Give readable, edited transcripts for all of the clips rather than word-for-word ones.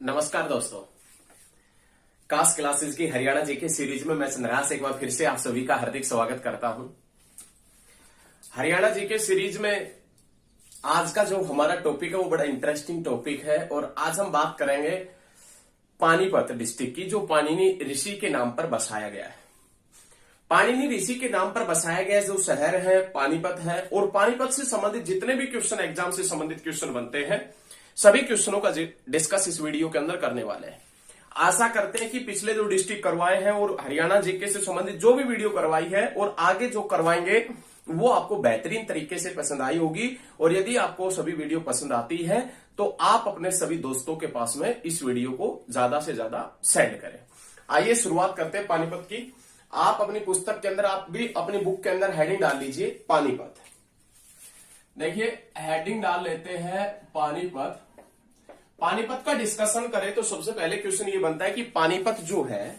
नमस्कार दोस्तों, cast classes की हरियाणा जीके सीरीज में मैं चंद्रहास एक बार फिर से आप सभी का हार्दिक स्वागत करता हूं। हरियाणा जीके सीरीज में आज का जो हमारा टॉपिक है वो बड़ा इंटरेस्टिंग टॉपिक है और आज हम बात करेंगे पानीपत डिस्ट्रिक्ट की, जो पाणिनि ऋषि के नाम पर बसाया गया है। पाणिनि ऋषि के नाम पर बसाया गया जो शहर है पानीपत है, और पानीपत से संबंधित जितने भी क्वेश्चन एग्जाम से संबंधित क्वेश्चन बनते हैं सभी क्वेश्चनों का डिस्कस इस वीडियो के अंदर करने वाले हैं। आशा करते हैं कि पिछले जो डिस्ट्रिक्ट करवाए हैं और हरियाणा जीके से संबंधित जो भी वीडियो करवाई है और आगे जो करवाएंगे वो आपको बेहतरीन तरीके से पसंद आई होगी। और यदि आपको सभी वीडियो पसंद आती है तो आप अपने सभी दोस्तों के पास में इस वीडियो को ज्यादा से ज्यादा सेंड करें। आइए शुरुआत करते हैं पानीपत की। आप अपनी पुस्तक के अंदर, आप भी अपनी बुक के अंदर हेडिंग डाल लीजिए पानीपत। देखिए हेडिंग डाल लेते हैं पानीपत। पानीपत का डिस्कशन करें तो सबसे पहले क्वेश्चन ये बनता है कि पानीपत जो है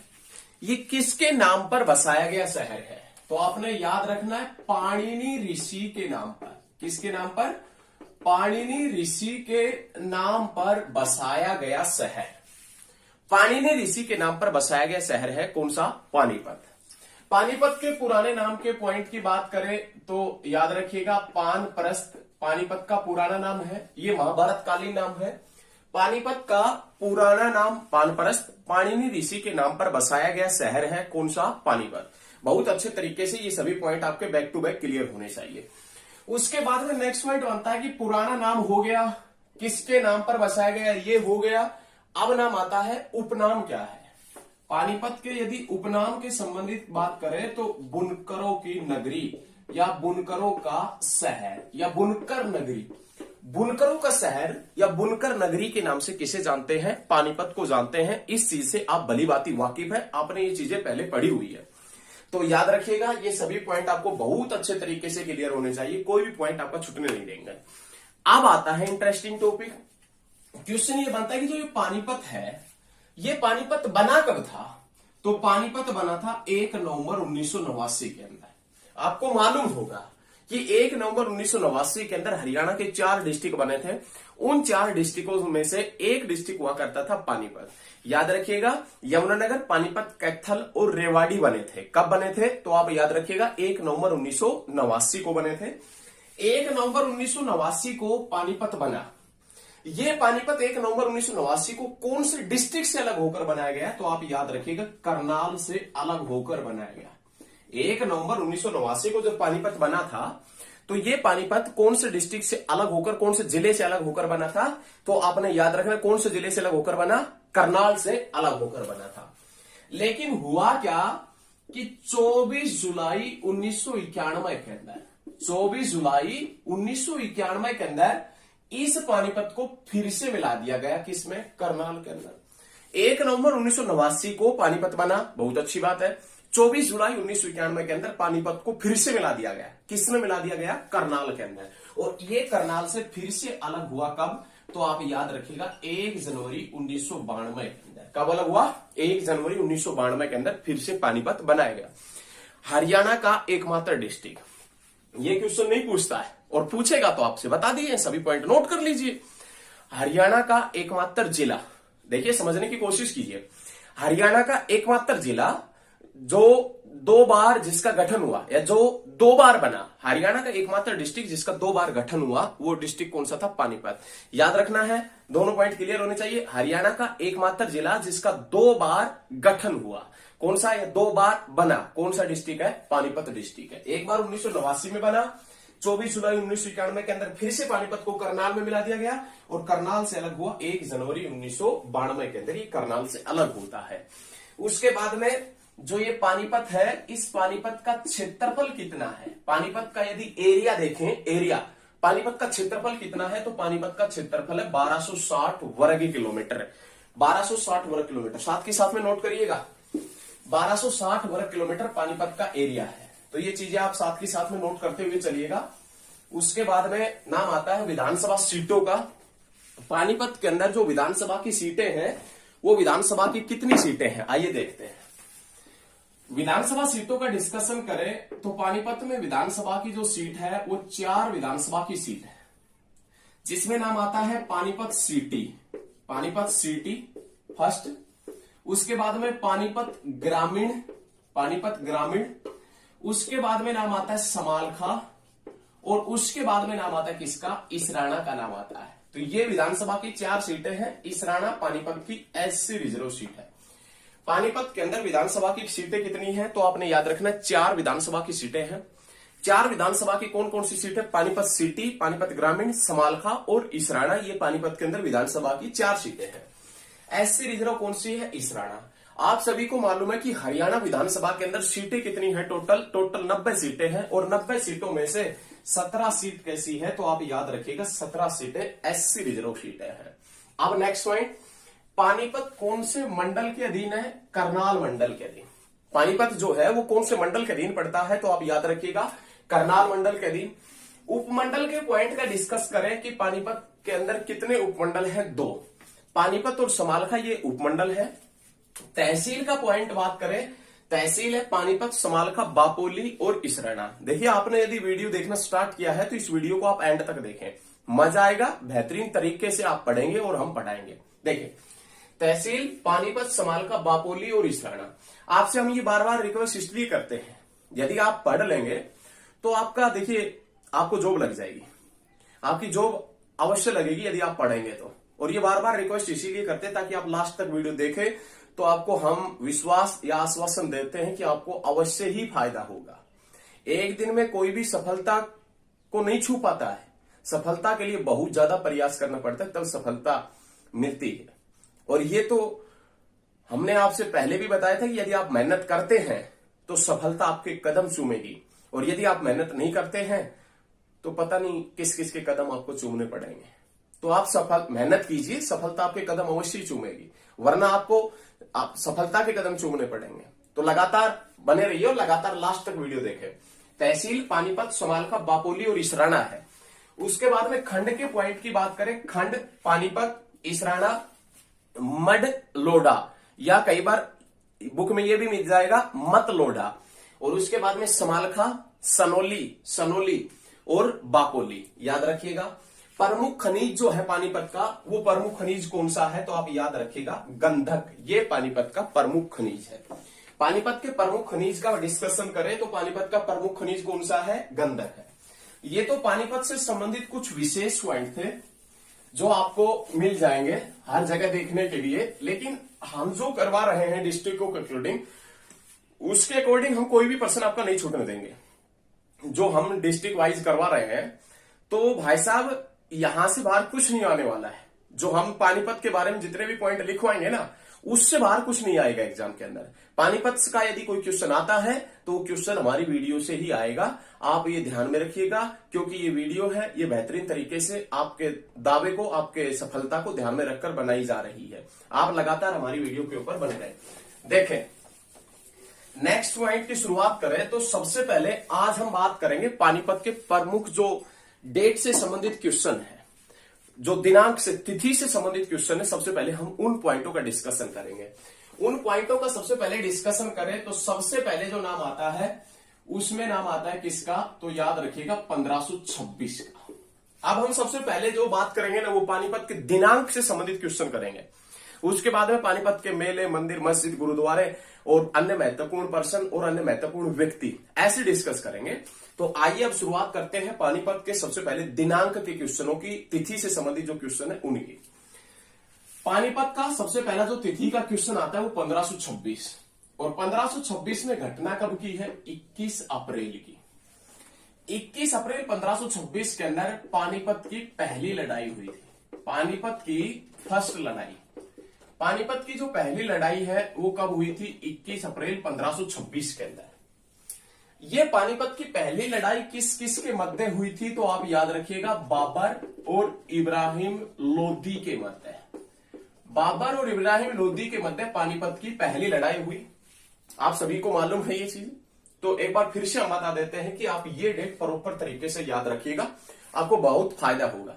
ये किसके नाम पर बसाया गया शहर है। तो आपने याद रखना है पाणिनि ऋषि के नाम पर। किसके नाम पर? पाणिनि ऋषि के नाम पर बसाया गया शहर। पाणिनि ऋषि के नाम पर बसाया गया शहर है कौन सा? पानीपत। पानीपत के पुराने नाम के पॉइंट की बात करें तो याद रखिएगा पानप्रस्थ पानीपत का पुराना नाम है, ये महाभारत कालीन नाम है। पानीपत का पुराना नाम पानप्रस्थ, पाणिनि ऋषि के नाम पर बसाया गया शहर है कौन सा? पानीपत। बहुत अच्छे तरीके से ये सभी पॉइंट आपके बैक टू बैक क्लियर होने चाहिए। उसके बाद में नेक्स्ट पॉइंट बनता है कि पुराना नाम हो गया, किसके नाम पर बसाया गया ये हो गया। अब नाम आता है उपनाम क्या है। पानीपत के यदि उपनाम के संबंधित बात करें तो बुनकरों की नगरी या बुनकरों का शहर या बुनकर नगरी। बुनकरों का शहर या बुनकर नगरी के नाम से किसे जानते हैं? पानीपत को जानते हैं। इस चीज से आप भली भांति वाकिफ है, आपने ये चीजें पहले पढ़ी हुई है। तो याद रखिएगा ये सभी पॉइंट आपको बहुत अच्छे तरीके से क्लियर होने चाहिए, कोई भी पॉइंट आपका छूटने नहीं देंगे। अब आता है इंटरेस्टिंग टॉपिक। क्वेश्चन ये बनता है कि जो ये पानीपत है ये पानीपत बना कब था? तो पानीपत बना था 1 नवंबर 1989 के अंदर। आपको मालूम होगा कि 1 नवंबर 1989 के अंदर हरियाणा के 4 डिस्ट्रिक्ट बने थे। उन 4 डिस्ट्रिक्टों में से एक डिस्ट्रिक्ट हुआ करता था पानीपत। याद रखिएगा यमुनानगर, पानीपत, कैथल और रेवाड़ी बने थे। कब बने थे? तो आप याद रखिएगा 1 नवंबर 1989 को बने थे। 1 नवंबर 1989 को पानीपत बना। ये पानीपत 1 नवंबर 1989 को कौन से डिस्ट्रिक्ट से अलग होकर बनाया गया? तो आप याद रखिएगा करनाल से अलग होकर बनाया गया। 1 नवंबर 1989 को जब पानीपत बना था तो ये पानीपत कौन से डिस्ट्रिक्ट से अलग होकर, कौन से जिले से अलग होकर बना था? तो आपने याद रखना कौन से जिले से अलग होकर बना? करनाल से अलग होकर बना था। लेकिन हुआ क्या कि 24 जुलाई 1991 के अंदर 24 जुलाई 1991 के अंदर इस पानीपत को फिर से मिला दिया गया। किसमें? करनाल के अंदर। 1 नवंबर 1989 को पानीपत बना, बहुत अच्छी बात है। 24 जुलाई 1991 के अंदर पानीपत को फिर से मिला दिया गया। किसमें मिला दिया गया? करनाल के अंदर। और ये करनाल से फिर से अलग हुआ कब? तो आप याद रखिएगा 1 जनवरी 1992 के अंदर। कब अलग हुआ? 1 जनवरी 1992 के अंदर फिर से पानीपत बनाया गया। हरियाणा का एकमात्र डिस्ट्रिक्ट, ये क्वेश्चन नहीं पूछता है और पूछेगा तो आपसे बता दिए, सभी पॉइंट नोट कर लीजिए। हरियाणा का एकमात्र जिला, देखिए समझने की कोशिश कीजिए। हरियाणा का एकमात्र जिला जो 2 बार जिसका गठन हुआ या जो 2 बार बना, हरियाणा का एकमात्र डिस्ट्रिक्ट जिसका 2 बार गठन हुआ वो डिस्ट्रिक्ट कौन सा था? पानीपत। याद रखना है, दोनों पॉइंट क्लियर होने चाहिए। हरियाणा का एकमात्र जिला जिसका 2 बार गठन हुआ कौन सा? या 2 बार बना कौन सा डिस्ट्रिक्ट है? पानीपत डिस्ट्रिक्ट है। एक बार 1989 में बना, 24 जुलाई 1991 के अंदर फिर से पानीपत को करनाल में मिला दिया गया और करनाल से अलग हुआ 1 जनवरी 1992 के अंदर। ये करनाल से अलग होता है। उसके बाद में जो ये पानीपत है, इस पानीपत का क्षेत्रफल कितना है? पानीपत का यदि एरिया देखें, एरिया पानीपत का क्षेत्रफल कितना है? तो पानीपत का क्षेत्रफल है 1260 वर्ग किलोमीटर। 1260 वर्ग किलोमीटर, साथ के साथ में नोट करिएगा। 1260 वर्ग किलोमीटर पानीपत का एरिया है। तो ये चीजें आप साथ के साथ में नोट करते हुए चलिएगा। उसके बाद में नाम आता है विधानसभा सीटों का। पानीपत के अंदर जो विधानसभा की सीटें हैं वो विधानसभा की कितनी सीटें हैं आइए देखते हैं। विधानसभा सीटों का डिस्कशन करें तो पानीपत में विधानसभा की जो सीट है वो 4 विधानसभा की सीट है, जिसमें नाम आता है Panipat city. Panipat city, first, उसके बाद में पानीपत ग्रामीण, पानीपत ग्रामीण, उसके बाद में नाम आता है समालखा, और उसके बाद में नाम आता है किसका, इसराना का नाम आता है। तो ये विधानसभा की 4 सीटें हैं। इसराना पानीपत की एससी रिजर्व सीट है। पानीपत के अंदर विधानसभा की सीटें कितनी हैं, तो आपने याद रखना 4 विधानसभा की सीटें हैं। 4 विधानसभा की कौन कौन सी सीट है, पानीपत सिटी, पानीपत ग्रामीण, समालखा और इसराना, ये पानीपत के अंदर विधानसभा की 4 सीटें हैं। एससी रिजर्व कौन सी है, इसराना। आप सभी को मालूम है कि हरियाणा विधानसभा के अंदर सीटें कितनी है, टोटल 90 सीटें हैं, और 90 सीटों में से 17 सीट कैसी है, तो आप याद रखिएगा 17 सीटें एससी रिजर्व सीटें हैं। अब नेक्स्ट पॉइंट, पानीपत कौन से मंडल के अधीन है, करनाल मंडल के अधीन। पानीपत जो है वो कौन से मंडल के अधीन पड़ता है, तो आप याद रखिएगा करनाल मंडल के अधीन। उपमंडल के पॉइंट का डिस्कस करें कि पानीपत के अंदर कितने उपमंडल हैं, 2। पानीपत और समालखा ये उपमंडल है। तहसील का पॉइंट बात करें, तहसील है पानीपत, समालखा, बापोली और इसराना। देखिए, आपने यदि वीडियो देखना स्टार्ट किया है तो इस वीडियो को आप एंड तक देखें, मजा आएगा, बेहतरीन तरीके से आप पढ़ेंगे और हम पढ़ाएंगे। देखिए, तहसील पानीपत, समालखा, बापोली और इसराना। आपसे हम ये बार बार रिक्वेस्ट इसलिए करते हैं, यदि आप पढ़ लेंगे तो आपका, देखिए, आपको जॉब लग जाएगी, आपकी जॉब अवश्य लगेगी यदि आप पढ़ेंगे तो। और ये बार बार रिक्वेस्ट इसीलिए करते हैं ताकि आप लास्ट तक वीडियो देखें, तो आपको हम विश्वास या आश्वासन देते हैं कि आपको अवश्य ही फायदा होगा। एक दिन में कोई भी सफलता को नहीं छू पाता है, सफलता के लिए बहुत ज्यादा प्रयास करना पड़ता है, तब सफलता मिलती है। और ये तो हमने आपसे पहले भी बताया था कि यदि आप मेहनत करते हैं तो सफलता आपके कदम चूमेगी, और यदि आप मेहनत नहीं करते हैं तो पता नहीं किस किस के कदम आपको चूमने पड़ेंगे। तो आप मेहनत कीजिए, सफलता आपके कदम अवश्य चूमेगी, वरना आपको सफलता के कदम चूमने पड़ेंगे। तो लगातार बने रहिए और लगातार लास्ट तक वीडियो देखें। तहसील पानीपत, समालखा, बापोली और इसराना है। उसके बाद में खंड के पॉइंट की बात करें, खंड पानीपत, इसराना, मड लोडा, या कई बार बुक में ये भी मिल जाएगा मत लोडा, और उसके बाद में समालखा, सनोली और बापोली। याद रखिएगा। प्रमुख खनिज जो है पानीपत का, वो प्रमुख खनिज कौन सा है, तो आप याद रखिएगा गंधक, ये पानीपत का प्रमुख खनिज है। पानीपत के प्रमुख खनिज का डिस्कशन करें तो पानीपत का प्रमुख खनिज कौन सा है, गंधक है। ये तो पानीपत से संबंधित कुछ विशेष पॉइंट थे जो आपको मिल जाएंगे हर जगह देखने के लिए, लेकिन हम जो करवा रहे हैं डिस्ट्रिक्टों के अकॉर्डिंग, उसके अकॉर्डिंग हम कोई भी पर्सन आपका नहीं छूटने देंगे। जो हम डिस्ट्रिक्ट वाइज करवा रहे हैं, तो भाई साहब यहां से बाहर कुछ नहीं आने वाला है। जो हम पानीपत के बारे में जितने भी पॉइंट लिखवाएंगे ना, उससे बाहर कुछ नहीं आएगा एग्जाम के अंदर। पानीपत का यदि कोई क्वेश्चन आता है तो वो क्वेश्चन हमारी वीडियो से ही आएगा, आप ये ध्यान में रखिएगा, क्योंकि ये वीडियो है, ये बेहतरीन तरीके से आपके दावे को, आपके सफलता को ध्यान में रखकर बनाई जा रही है। आप लगातार हमारी वीडियो के ऊपर बने रहें। देखें, नेक्स्ट पॉइंट की शुरुआत करें तो सबसे पहले आज हम बात करेंगे पानीपत के प्रमुख जो डेट से संबंधित क्वेश्चन है, जो दिनांक से, तिथि से संबंधित क्वेश्चन है। सबसे पहले हम उन पॉइंटों का डिस्कशन करेंगे। उन पॉइंटों का सबसे पहले डिस्कशन करें तो सबसे पहले जो नाम आता है उसमें नाम आता है किसका, तो याद रखिएगा 1526 का। अब हम सबसे पहले जो बात करेंगे ना, वो पानीपत के दिनांक से संबंधित क्वेश्चन करेंगे। उसके बाद में पानीपत के मेले, मंदिर, मस्जिद, गुरुद्वारे और अन्य महत्वपूर्ण पर्सन और अन्य महत्वपूर्ण व्यक्ति, ऐसे डिस्कस करेंगे। तो आइए अब शुरुआत करते हैं पानीपत के सबसे पहले दिनांक के क्वेश्चनों की, तिथि से संबंधित जो क्वेश्चन है उनकी। पानीपत का सबसे पहला जो तिथि का क्वेश्चन आता है वो 1526, और 1526 में घटना कब की है, 21 अप्रैल की। 21 अप्रैल 1526 के अंदर पानीपत की पहली लड़ाई हुई थी। पानीपत की फर्स्ट लड़ाई, पानीपत की जो पहली लड़ाई है वो कब हुई थी, 21 अप्रैल 1526 के अंदर। ये पानीपत की पहली लड़ाई किस किस के मध्य हुई थी, तो आप याद रखिएगा बाबर और इब्राहिम लोदी के मध्य। बाबर और इब्राहिम लोदी के मध्य पानीपत की पहली लड़ाई हुई। आप सभी को मालूम है ये चीज, तो एक बार फिर से हम बता देते हैं कि आप ये डेट प्रॉपर तरीके से याद रखिएगा, आपको बहुत फायदा होगा।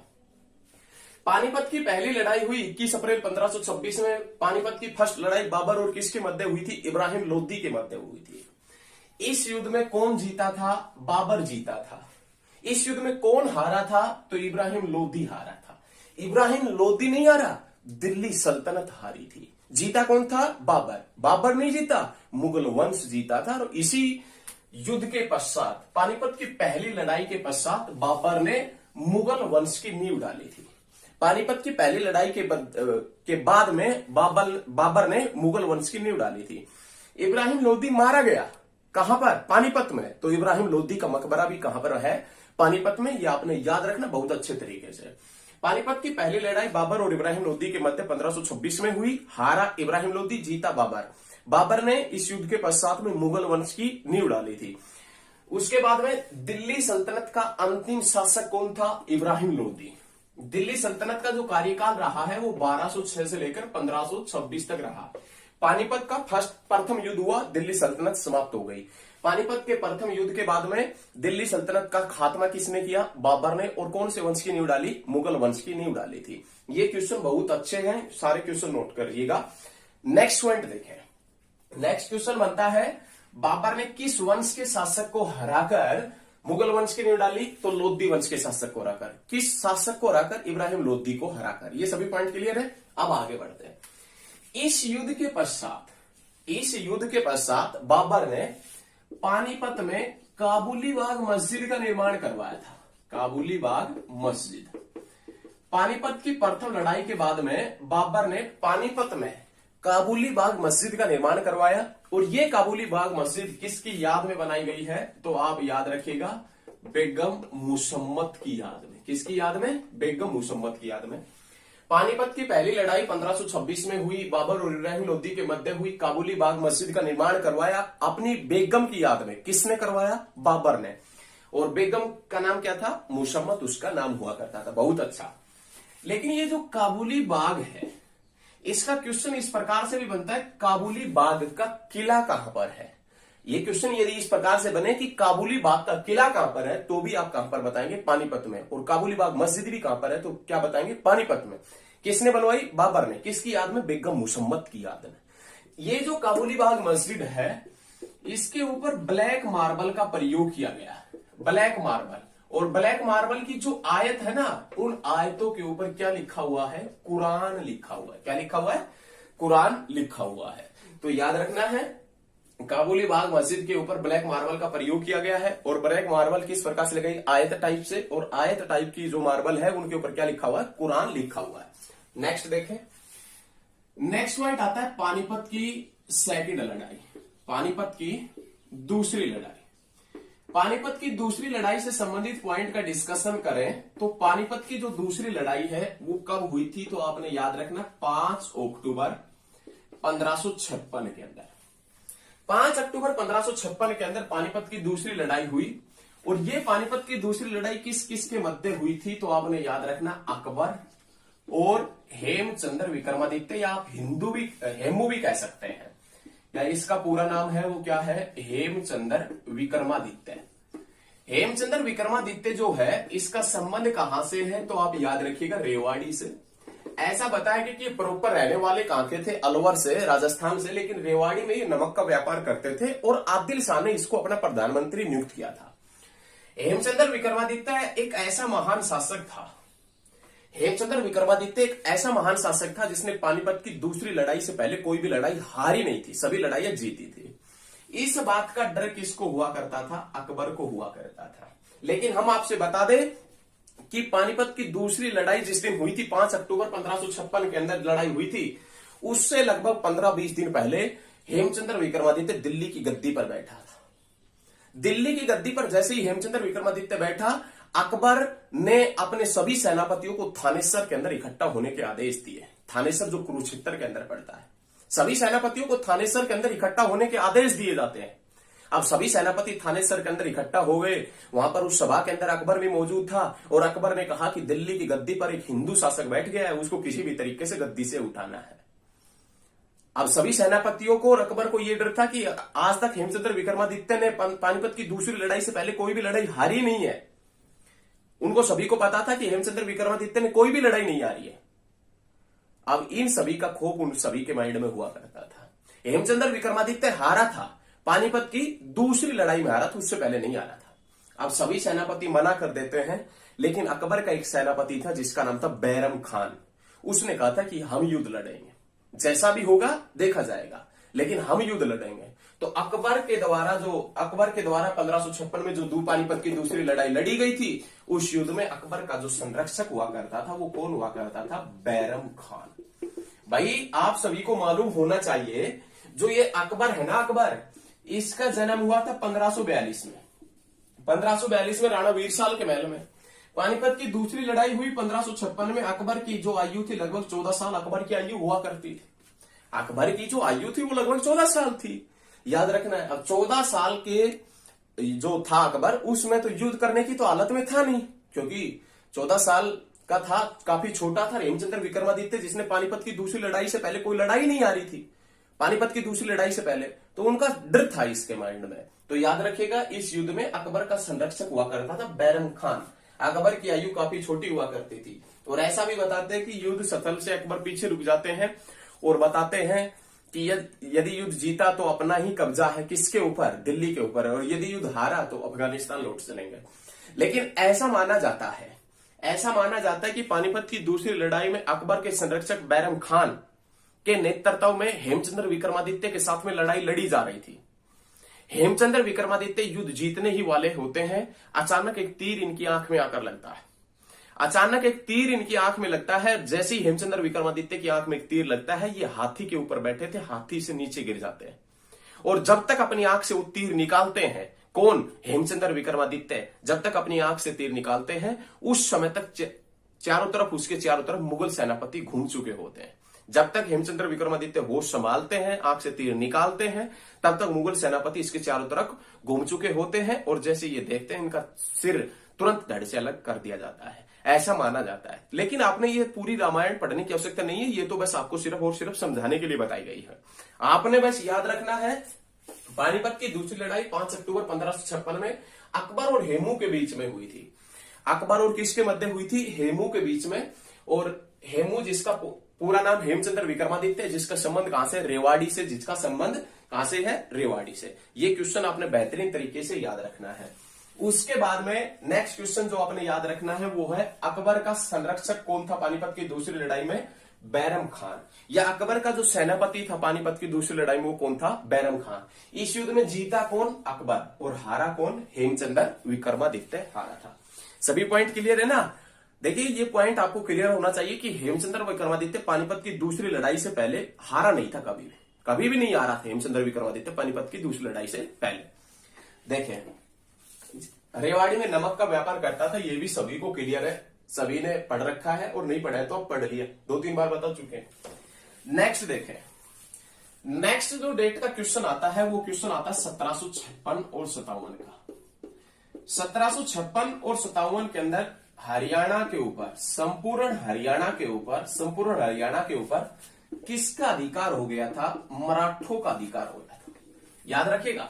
पानीपत की पहली लड़ाई हुई 21 अप्रैल 1526 में। पानीपत की फर्स्ट लड़ाई बाबर और किसके मध्य हुई थी, इब्राहिम लोदी के मध्य हुई थी। इस युद्ध में कौन जीता था, बाबर जीता था। इस युद्ध में कौन हारा था, तो इब्राहिम लोदी हारा था। इब्राहिम लोदी नहीं हारा, दिल्ली सल्तनत हारी थी। जीता कौन था? बाबर। बाबर नहीं जीता, मुगल वंश जीता था। और इसी युद्ध के पश्चात, पानीपत की पहली लड़ाई के पश्चात बाबर ने मुगल वंश की नींव डाली थी। पानीपत की पहली लड़ाई के बाद में बाबर ने मुगल वंश की नींव डाली थी। इब्राहिम लोदी मारा गया कहां पर? पानीपत में। तो इब्राहिम लोदी का मकबरा भी कहां पर है? पानीपत में। यह आपने याद रखना बहुत अच्छे तरीके से। पानीपत की पहली लड़ाई बाबर और इब्राहिम लोदी के मध्य 1526 में हुई। हारा इब्राहिम लोदी, जीता बाबर। बाबर ने इस युद्ध के पश्चात में मुगल वंश की नींव डाली थी। उसके बाद में दिल्ली सल्तनत का अंतिम शासक कौन था? इब्राहिम लोदी। दिल्ली सल्तनत का जो कार्यकाल रहा है वो 1206 से लेकर 1526 तक रहा। पानीपत का प्रथम युद्ध हुआ, दिल्ली सल्तनत समाप्त हो गई। पानीपत के प्रथम युद्ध के बाद में दिल्ली सल्तनत का खात्मा किसने किया? बाबर ने। और कौन से वंश की नींव डाली? मुगल वंश की नींव डाली थी। ये क्वेश्चन बहुत अच्छे हैं, सारे क्वेश्चन नोट करिएगा। नेक्स्ट पॉइंट देखें। नेक्स्ट क्वेश्चन बनता है, बाबर ने किस वंश के शासक को हराकर मुगल वंश की नींव डाली? तो लोदी वंश के शासक को हराकर। किस शासक को हराकर? इब्राहिम लोदी को हराकर। ये सभी पॉइंट क्लियर है। अब आगे बढ़ते हैं। इस युद्ध के पश्चात बाबर ने पानीपत में काबुली बाग मस्जिद का निर्माण करवाया था। काबुली बाग मस्जिद। पानीपत की प्रथम लड़ाई के बाद में बाबर ने पानीपत में काबुली बाग मस्जिद का निर्माण करवाया। और ये काबुली बाग मस्जिद किसकी याद में बनाई गई है? तो आप याद रखिएगा, बेगम मुसम्मत की याद में। किसकी याद में? बेगम मुसम्मत की याद में। पानीपत की पहली लड़ाई 1526 में हुई। बाबर और इब्राहिम लोदी के मध्य हुई। काबुली बाग मस्जिद का निर्माण करवाया अपनी बेगम की याद में। किसने करवाया? बाबर ने। और बेगम का नाम क्या था? मुसम्मत उसका नाम हुआ करता था। बहुत अच्छा। लेकिन ये जो काबुली बाग है, इसका क्वेश्चन इस प्रकार से भी बनता है, काबुली बाग का किला कहां पर है? ये क्वेश्चन यदि इस प्रकार से बने कि काबुली बाग का किला कहां पर है, तो भी आप कहां पर बताएंगे? पानीपत में। और काबुली बाग मस्जिद भी कहां पर है, तो क्या बताएंगे? पानीपत में। किसने बनवाई? बाबर ने। किसकी याद में? बेगम मुसम्मत की याद में। ये जो काबुली बाग मस्जिद है, इसके ऊपर ब्लैक मार्बल का प्रयोग किया गया है। Black marble. और ब्लैक मार्बल की जो आयत है ना, उन आयतों के ऊपर क्या लिखा हुआ है? कुरान लिखा हुआ है। क्या लिखा हुआ है? कुरान लिखा हुआ है। तो याद रखना है, काबुली बाग मस्जिद के ऊपर ब्लैक मार्बल का प्रयोग किया गया है। और ब्लैक मार्बल किस प्रकार से लगाई? आयत टाइप से। और आयत टाइप की जो मार्बल है, उनके ऊपर क्या लिखा हुआ है? कुरान लिखा हुआ है। नेक्स्ट देखें। नेक्स्ट पॉइंट आता है पानीपत की सेकंड लड़ाई। पानीपत की दूसरी लड़ाई। पानीपत की दूसरी लड़ाई से संबंधित पॉइंट का डिस्कशन करें तो पानीपत की जो दूसरी लड़ाई है वो कब हुई थी? तो आपने याद रखना 5 अक्टूबर 1556 के अंदर। 5 अक्टूबर 1556 के अंदर पानीपत की दूसरी लड़ाई हुई। और ये पानीपत की दूसरी लड़ाई किस किस के मध्य हुई थी? तो आपने याद रखना, अकबर और हेमचंद्र विक्रमादित्य, या आप हेमू भी कह सकते हैं, या इसका पूरा नाम है वो क्या है? हेमचंद्र विक्रमादित्य। हेमचंद्र विक्रमादित्य जो है, इसका संबंध कहां से है? तो आप याद रखिएगा, रेवाड़ी से। ऐसा बताया कि ये प्रॉपर रहने वाले कहां के थे? अलवर से, राजस्थान से। लेकिन रेवाड़ी में ये नमक का व्यापार करते थे और आदिल शाह ने इसको अपना प्रधानमंत्री नियुक्त किया था। हेमचंद्र विक्रमादित्य एक ऐसा महान शासक था। हेमचंद्र विक्रमादित्य एक ऐसा महान शासक था जिसने पानीपत की दूसरी लड़ाई से पहले कोई भी लड़ाई हारी नहीं थी, सभी लड़ाइयां जीती थी। इस बात का डर किसको हुआ करता था? अकबर को हुआ करता था। लेकिन हम आपसे बता दें कि पानीपत की दूसरी लड़ाई जिस दिन हुई थी, 5 अक्टूबर 1556 के अंदर लड़ाई हुई थी, उससे लगभग 15-20 दिन पहले हेमचंद्र विक्रमादित्य दिल्ली की गद्दी पर बैठा था। दिल्ली की गद्दी पर जैसे ही हेमचंद्र विक्रमादित्य बैठा, अकबर ने अपने सभी सेनापतियों को थानेसर के अंदर इकट्ठा होने के आदेश दिए। थानेसर जो कुरुक्षेत्र के अंदर पड़ता है, सभी सेनापतियों को थानेसर के अंदर इकट्ठा होने के आदेश दिए जाते हैं। अब सभी सेनापति थानेसर के अंदर इकट्ठा हो गए। वहां पर उस सभा के अंदर अकबर भी मौजूद था। और अकबर ने कहा कि दिल्ली की गद्दी पर एक हिंदू शासक बैठ गया है, उसको किसी भी तरीके से गद्दी से उठाना है। अब सभी सेनापतियों को और अकबर को यह डर था कि आज तक हेमचंद्र विक्रमादित्य ने पानीपत की दूसरी लड़ाई से पहले कोई भी लड़ाई हारी नहीं है। उनको सभी को पता था कि हेमचंद्र विक्रमादित्य ने कोई भी लड़ाई नहीं हारी है। अब इन सभी का खौफ उन सभी के माइंड में हुआ करता था। हेमचंद्र विक्रमादित्य हारा था, पानीपत की दूसरी लड़ाई में हारा था, उससे पहले नहीं हारा था। अब सभी सेनापति मना कर देते हैं, लेकिन अकबर का एक सेनापति था जिसका नाम था बैरम खान। उसने कहा था कि हम युद्ध लड़ेंगे, जैसा भी होगा देखा जाएगा, लेकिन हम युद्ध लड़ेंगे। तो अकबर के द्वारा 1556 में जो पानीपत की दूसरी लड़ाई लड़ी गई थी, उस युद्ध में अकबर का जो संरक्षक हुआ करता था वो कौन हुआ करता था? बैरम खान। भाई आप सभी को मालूम होना चाहिए, जो ये अकबर है ना, अकबर, इसका जन्म हुआ था 1542 में। 1542 में राणा वीरसाल के महल में। पानीपत की दूसरी लड़ाई हुई 1556 में। अकबर की जो आयु थी लगभग 14 साल अकबर की आयु हुआ करती थी। अकबर की जो आयु थी वो लगभग 14 साल थी, याद रखना है। अब 14 साल के जो था अकबर, उसमें तो युद्ध करने की तो हालत में था नहीं, क्योंकि 14 साल का था, काफी छोटा था। हेमचंद्र विक्रमादित्य, जिसने पानीपत की दूसरी लड़ाई से पहले कोई लड़ाई नहीं आ रही थी, पानीपत की दूसरी लड़ाई से पहले, तो उनका डर था इसके माइंड में। तो याद रखिएगा, इस युद्ध में अकबर का संरक्षक हुआ करता था बैरम खान। अकबर की आयु काफी छोटी हुआ करती थी। और ऐसा भी बताते हैं कि युद्ध स्थल से अकबर पीछे रुक जाते हैं और बताते हैं कि यदि युद्ध जीता तो अपना ही कब्जा है, किसके ऊपर? दिल्ली के ऊपर, और यदि युद्ध हारा तो अफगानिस्तान लौट चलेंगे। लेकिन ऐसा माना जाता है कि पानीपत की दूसरी लड़ाई में अकबर के संरक्षक बैरम खान के नेतृत्व में हेमचंद्र विक्रमादित्य के साथ में लड़ाई लड़ी जा रही थी। हेमचंद्र विक्रमादित्य युद्ध जीतने ही वाले होते हैं। अचानक एक तीर इनकी आंख में आकर लगता है। अचानक एक तीर इनकी आंख में लगता है। जैसे ही हेमचंद्र विक्रमादित्य की आंख में एक तीर लगता है, ये हाथी के ऊपर बैठे थे, हाथी से नीचे गिर जाते हैं। और जब तक अपनी आंख से वो तीर निकालते हैं, कौन? हेमचंद्र विक्रमादित्य। जब तक अपनी आंख से तीर निकालते हैं, उस समय तक उसके चारों तरफ मुगल सेनापति घूम चुके होते हैं। जब तक हेमचंद्र विक्रमादित्य होश संभालते हैं, आंख से तीर निकालते हैं, तब तक मुगल सेनापति इसके चारों तरफ घूम चुके होते हैं। और जैसे ये देखते हैं, इनका सिर तुरंत धड़ से अलग कर दिया जाता है, ऐसा माना जाता है। लेकिन आपने ये पूरी रामायण पढ़ने की आवश्यकता नहीं है, ये तो बस आपको सिर्फ और सिर्फ समझाने के लिए बताई गई है। आपने बस याद रखना है, पानीपत की दूसरी लड़ाई 5 अक्टूबर 1556 में अकबर और हेमू के बीच में हुई थी। अकबर और किसके मध्य हुई थी? हेमू के बीच में। और हेमू, जिसका पूरा नाम हेमचंद्र विक्रमादित्य, जिसका संबंध कहां से? रेवाड़ी से। जिसका संबंध कहां से है? रेवाड़ी से। ये क्वेश्चन आपने बेहतरीन तरीके से याद रखना है। उसके बाद में नेक्स्ट क्वेश्चन जो आपने याद रखना है वो है, अकबर का संरक्षक कौन था पानीपत की दूसरी लड़ाई में? बैरम खान। या अकबर का जो सेनापति था पानीपत की दूसरी लड़ाई में, वो कौन था? बैरम खान। इस युद्ध में जीता कौन? अकबर। और हारा कौन? हेमचंद्र विक्रमादित्य हारा था। सभी पॉइंट क्लियर है ना? देखिए, ये पॉइंट आपको क्लियर होना चाहिए कि हेमचंद्र विक्रमादित्य पानीपत की दूसरी लड़ाई से पहले हारा नहीं था, कभी भी नहीं हारा था हेमचंद्र विक्रमादित्य पानीपत की दूसरी लड़ाई से पहले। देखें, रेवाड़ी में नमक का व्यापार करता था, ये भी सभी को क्लियर है, सभी ने पढ़ रखा है, और नहीं पढ़ा है तो अब पढ़ लिया, 2-3 बार बता चुके हैं। नेक्स्ट देखें, नेक्स्ट जो डेट का क्वेश्चन आता है वो क्वेश्चन आता है 1756 और 57 का। 1756 और 57 के अंदर हरियाणा के ऊपर, संपूर्ण हरियाणा के ऊपर किसका अधिकार हो गया था? मराठों का अधिकार हो गया था। याद रखिएगा,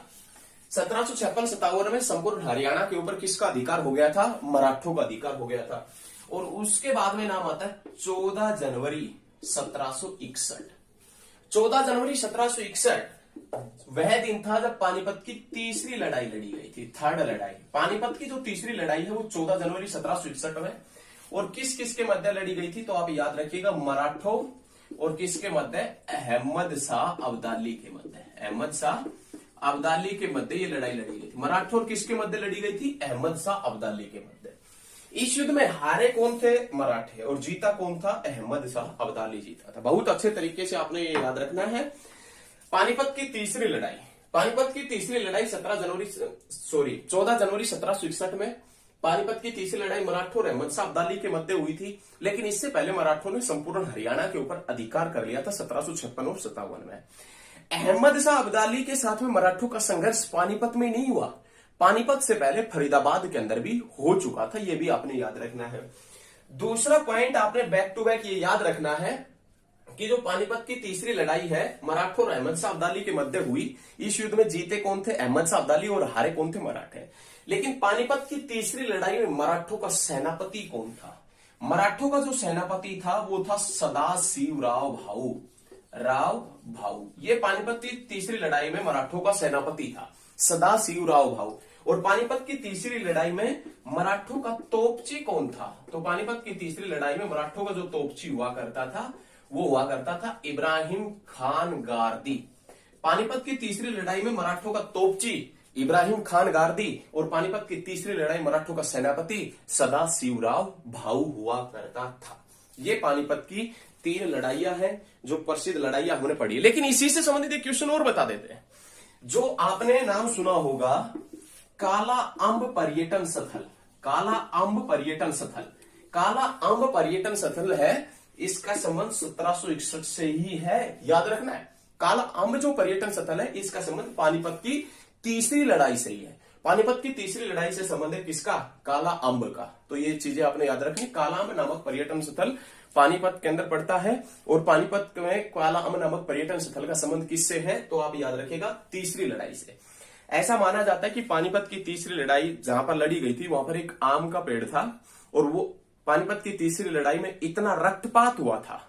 1756-57 में संपूर्ण हरियाणा के ऊपर किसका अधिकार हो गया था? मराठों का अधिकार हो गया था। और उसके बाद में नाम आता है 14 जनवरी 1761। 14 जनवरी 1761 वह दिन था जब पानीपत की तीसरी लड़ाई लड़ी गई थी, थर्ड लड़ाई। पानीपत की जो तीसरी लड़ाई है वो 14 जनवरी 1761 में। और किस किसके मध्य लड़ी गई थी? तो आप याद रखिएगा, मराठों और किसके मध्य? अहमद शाह अब्दाली के मध्य। अहमद शाह अब्दाली के मध्य ये लड़ाई लड़ी गई थी। मराठों और किसके मध्य लड़ी गई थी? अहमद शाह अब्दाली के मध्य। इस युद्ध में हारे कौन थे? मराठे। और जीता कौन था? अहमद शाह अब्दाली जीता था। बहुत अच्छे तरीके से आपने ये याद रखना है। पानीपत की तीसरी लड़ाई, 14 जनवरी 1761 में पानीपत की तीसरी लड़ाई मराठों और अहमद शाह अब्दाली के मध्य हुई थी। लेकिन इससे पहले मराठों ने संपूर्ण हरियाणा के ऊपर अधिकार कर लिया था 1756 और 57 में। अहमद शाह अब्दाली के साथ में मराठों का संघर्ष पानीपत में नहीं हुआ, पानीपत से पहले फरीदाबाद के अंदर भी हो चुका था। यह भी आपने याद रखना है। दूसरा पॉइंट आपने बैक टू बैक ये याद रखना है कि जो पानीपत की तीसरी लड़ाई है मराठों और अहमद शाह अब्दाली के मध्य हुई। इस युद्ध में जीते कौन थे? अहमद शाह अब्दाली। और हारे कौन थे? मराठे। लेकिन पानीपत की तीसरी लड़ाई में मराठों का सेनापति कौन था? मराठों का जो सेनापति था वो था सदाशिवराव भाऊ। ये पानीपत की तीसरी लड़ाई में मराठों का सेनापति था, सदाशिवराव भाऊ। और पानीपत की तीसरी लड़ाई में मराठों का तोपची कौन था? तो पानीपत की तीसरी लड़ाई में मराठों का जो तोपची हुआ करता था वो हुआ करता था इब्राहिम खान गारदी। पानीपत की तीसरी लड़ाई में मराठों का तोपची इब्राहिम खान गारदी और पानीपत की तीसरी लड़ाई मराठों का सेनापति सदाशिवराव भाऊ हुआ करता था। ये पानीपत की 3 लड़ाइयां हैं जो प्रसिद्ध लड़ाइयां हमने पढ़ी। लेकिन इसी से संबंधित एक क्वेश्चन और बता देते हैं। जो आपने नाम सुना होगा काला अंब पर्यटन स्थल, काला अंब पर्यटन स्थल, काला अंब पर्यटन स्थल है, इसका संबंध 1761 से ही है, याद रखना है। काला अंब जो पर्यटन स्थल है इसका संबंध पानीपत की तीसरी लड़ाई से ही है। पानीपत की तीसरी लड़ाई से संबंध है किसका? काला अंब का। तो ये चीजें आपने याद रखनी। काला अंब नामक पर्यटन स्थल पानीपत के अंदर पड़ता है और पानीपत में काला अंब नामक पर्यटन स्थल का संबंध किससे है? तो आप याद रखेगा तीसरी लड़ाई से। ऐसा माना जाता है कि पानीपत की तीसरी लड़ाई जहां पर लड़ी गई थी वहां पर एक आम का पेड़ था और वो पानीपत की तीसरी लड़ाई में इतना रक्तपात हुआ था,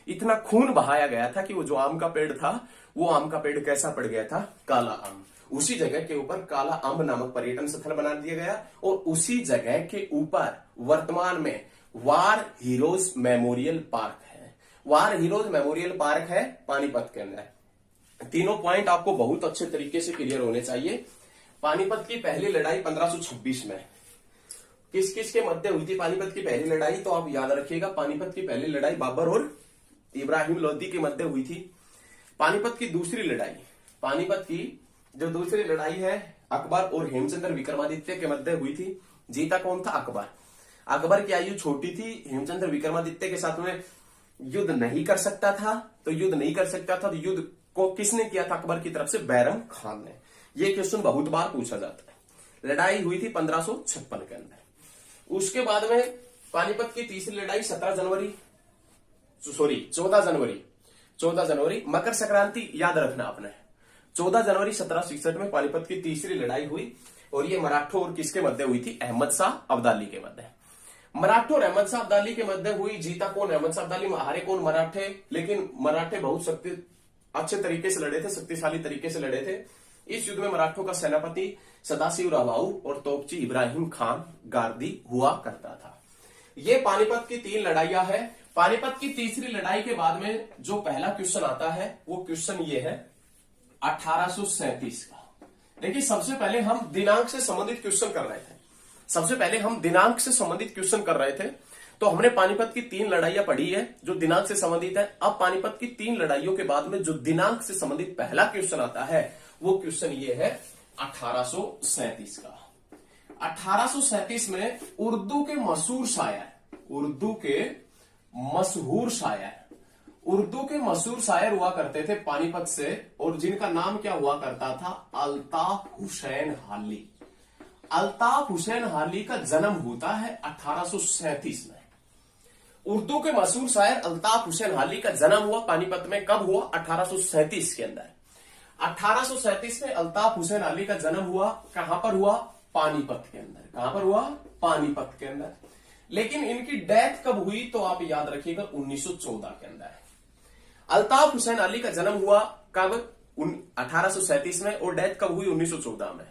इतना खून बहाया गया था कि वो जो आम का पेड़ था वो आम का पेड़ कैसा पड़ गया था? काला आम। उसी जगह के ऊपर काला अंब नामक पर्यटन स्थल बना दिया गया और उसी जगह के ऊपर वर्तमान में वार हीरोज मेमोरियल पार्क है। वार हीरोज मेमोरियल पार्क है पानीपत के अंदर। तीनों पॉइंट आपको बहुत अच्छे तरीके से क्लियर होने चाहिए। पानीपत की पहली लड़ाई 1526 में किस किस के मध्य हुई थी? पानीपत की पहली लड़ाई तो आप याद रखिएगा, पानीपत की पहली लड़ाई बाबर और इब्राहिम लोदी के मध्य हुई थी। पानीपत की दूसरी लड़ाई, पानीपत की जो दूसरी लड़ाई है अकबर और हेमचंद्र विक्रमादित्य के मध्य हुई थी। जीता कौन था? अकबर। अकबर की आयु छोटी थी, हेमचंद्र विक्रमादित्य के साथ में युद्ध नहीं कर सकता था, तो युद्ध को किसने किया था? अकबर की तरफ से बैरम खान ने। यह क्वेश्चन बहुत बार पूछा जाता है। लड़ाई हुई थी 1556 के अंदर। उसके बाद में पानीपत की तीसरी लड़ाई 14 जनवरी मकर संक्रांति याद रखना आपने। 14 जनवरी 1766 में पानीपत की तीसरी लड़ाई हुई और ये मराठों और किसके मध्य हुई थी? अहमद शाह अब्दाली के मध्य। मराठों और अहमद शाह अब्दाली के मध्य हुई। जीता कौन? अहमद शाह अब्दाली। हारे कौन? मराठे। लेकिन मराठे बहुत अच्छे तरीके से लड़े थे, शक्तिशाली तरीके से लड़े थे। इस युद्ध में मराठों का सेनापति सदाशिवराव भाऊ और तोपची इब्राहिम खान गारदी हुआ करता था। ये पानीपत की 3 लड़ाइयां है। पानीपत की तीसरी लड़ाई के बाद में जो पहला क्वेश्चन आता है वो क्वेश्चन ये है 1837 का। देखिए सबसे पहले हम दिनांक से संबंधित क्वेश्चन कर रहे थे। तो हमने पानीपत की 3 लड़ाइयां पढ़ी है जो दिनांक से संबंधित है। अब पानीपत की 3 लड़ाइयों के बाद में जो दिनांक से संबंधित पहला क्वेश्चन आता है वो क्वेश्चन ये है 1837 का। 1837 में उर्दू के मशहूर शायर हुआ करते थे पानीपत से और जिनका नाम क्या हुआ करता था? अल्ताफ हुसैन हाली। अल्ताफ हुसैन हाली का जन्म होता है 1837 में। उर्दू के मशहूर शायर अल्ताफ हुसैन हाली का जन्म हुआ पानीपत में। कब हुआ? 1837 के अंदर। 1837 में अल्ताफ हुसैन हाली का जन्म हुआ। कहां पर हुआ? पानीपत के अंदर। कहां पर हुआ? पानीपत के अंदर। लेकिन इनकी डेथ कब हुई? तो आप याद रखिएगा 1914 के अंदर। अल्ताफ हुसैन अली का जन्म हुआ कब? 1837 में और डेथ कब हुई? 1914 में।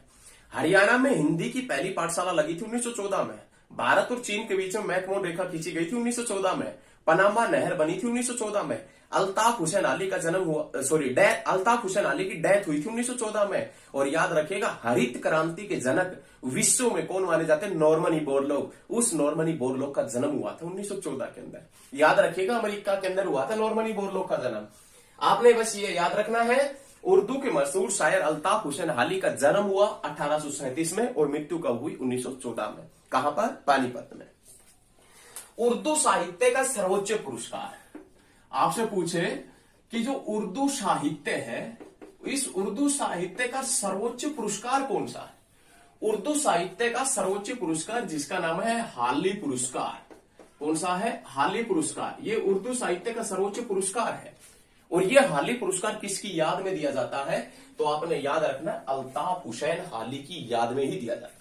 हरियाणा में हिंदी की पहली पाठशाला लगी थी 1914 में। भारत और चीन के बीच में मैकमोहन रेखा खींची गई थी 1914 में। पनामा नहर बनी थी 1914 में। अल्ताफ हुसैन अली का जन्म हुआ, अल्ताफ हुसैन अली की डेथ हुई थी 1914 में। और याद रखिएगा हरित क्रांति के जनक विश्व में कौन माने जाते हैं? नॉर्मनी बोरलॉग। उस नॉर्मनी बोरलॉग का जन्म हुआ था 1914 के अंदर। याद रखिएगा अमेरिका के अंदर हुआ था नॉर्मनी बोरलॉग का जन्म। आपने बस ये याद रखना है उर्दू के मशहूर शायर अल्ताफ हुसैन हाली का जन्म हुआ 1837 में और मृत्यु कब हुई? 1914 में। कहां पर? पानीपत में। उर्दू साहित्य का सर्वोच्च पुरस्कार आपसे पूछे कि जो उर्दू साहित्य है इस उर्दू साहित्य का सर्वोच्च पुरस्कार कौन सा है? उर्दू साहित्य का सर्वोच्च पुरस्कार जिसका नाम है हाली पुरस्कार। कौन सा है? हाली पुरस्कार। ये उर्दू साहित्य का सर्वोच्च पुरस्कार है और ये हाली पुरस्कार किसकी याद में दिया जाता है? तो आपने याद रखना अल्ताफ हुसैन हाली की याद में ही दिया जाता है।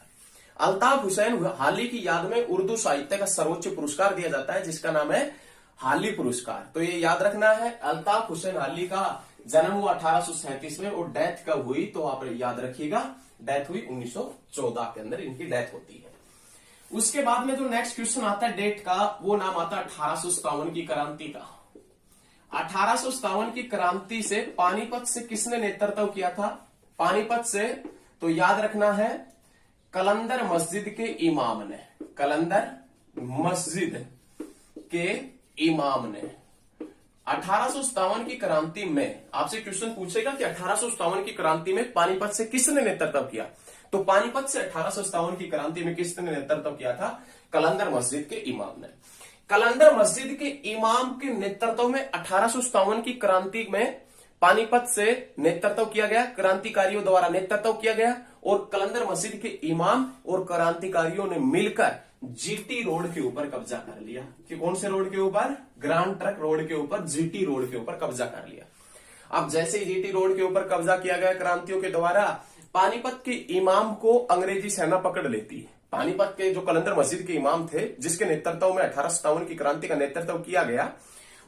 अल्ताफ हुसैन हाली की याद में उर्दू साहित्य का सर्वोच्च पुरस्कार दिया जाता है जिसका नाम है हाली पुरस्कार। तो ये याद रखना है अल्ताफ हुसैन हाली का जन्म हुआ 1837 में और डेथ कब हुई तो आप याद रखिएगा, डेथ हुई 1914 के अंदर इनकी डेथ होती है। उसके बाद में जो नेक्स्ट क्वेश्चन आता है डेट का, वो नाम आता है 1857 की क्रांति का। 1857 की क्रांति से पानीपत से किसने नेतृत्व किया था? पानीपत से तो याद रखना है कलंदर मस्जिद के इमाम ने, कलंदर मस्जिद के इमाम ने। 1857 की क्रांति में आपसे क्वेश्चन पूछेगा कि 1857 की क्रांति में पानीपत से किसने नेतृत्व किया, तो पानीपत से 1857 की क्रांति में किसने नेतृत्व किया था? कलंदर मस्जिद के इमाम ने। कलंदर मस्जिद के इमाम के नेतृत्व में 1857 की क्रांति में पानीपत से नेतृत्व किया गया, क्रांतिकारियों द्वारा नेतृत्व किया गया और कलंदर मस्जिद के इमाम और क्रांतिकारियों ने मिलकर जीटी रोड के ऊपर कब्जा कर लिया। कि कौन से रोड के ऊपर? ग्रांड ट्रक रोड के ऊपर, जीटी रोड के ऊपर कब्जा कर लिया। अब जैसे ही जीटी रोड के ऊपर कब्जा किया गया क्रांतियों के द्वारा, पानीपत के इमाम को अंग्रेजी सेना पकड़ लेती है। पानीपत के जो कलंदर मस्जिद के इमाम थे, जिसके नेतृत्व में 1857 की क्रांति का नेतृत्व किया गया,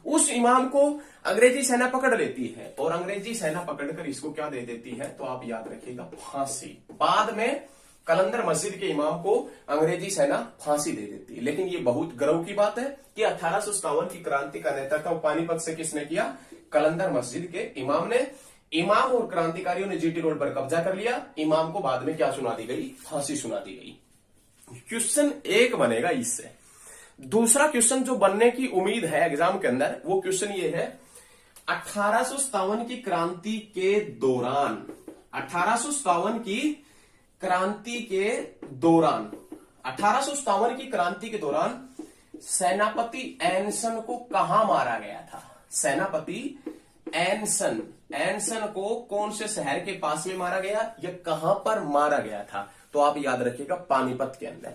उस इमाम को अंग्रेजी सेना पकड़ लेती है और अंग्रेजी सेना पकड़कर इसको क्या दे देती है, तो आप याद रखिएगा फांसी। बाद में कलंदर मस्जिद के इमाम को अंग्रेजी सेना फांसी दे देती है। लेकिन ये बहुत गर्व की बात है कि 1857 की क्रांति का नेतृत्व पानीपत से किसने किया? कलंदर मस्जिद के इमाम ने। इमाम और क्रांतिकारियों ने जीटी रोड पर कब्जा कर लिया। इमाम को बाद में क्या सुना दी गई? फांसी सुना दी गई। क्वेश्चन एक बनेगा इससे। दूसरा क्वेश्चन जो बनने की उम्मीद है एग्जाम के अंदर, वो क्वेश्चन ये है 1857 की क्रांति के दौरान, 1857 की क्रांति के दौरान, 1857 की क्रांति के दौरान सेनापति एनसन को कहां मारा गया था? सेनापति एनसन, एनसन को कौन से शहर के पास में मारा गया या कहां पर मारा गया था? तो आप याद रखिएगा पानीपत के अंदर।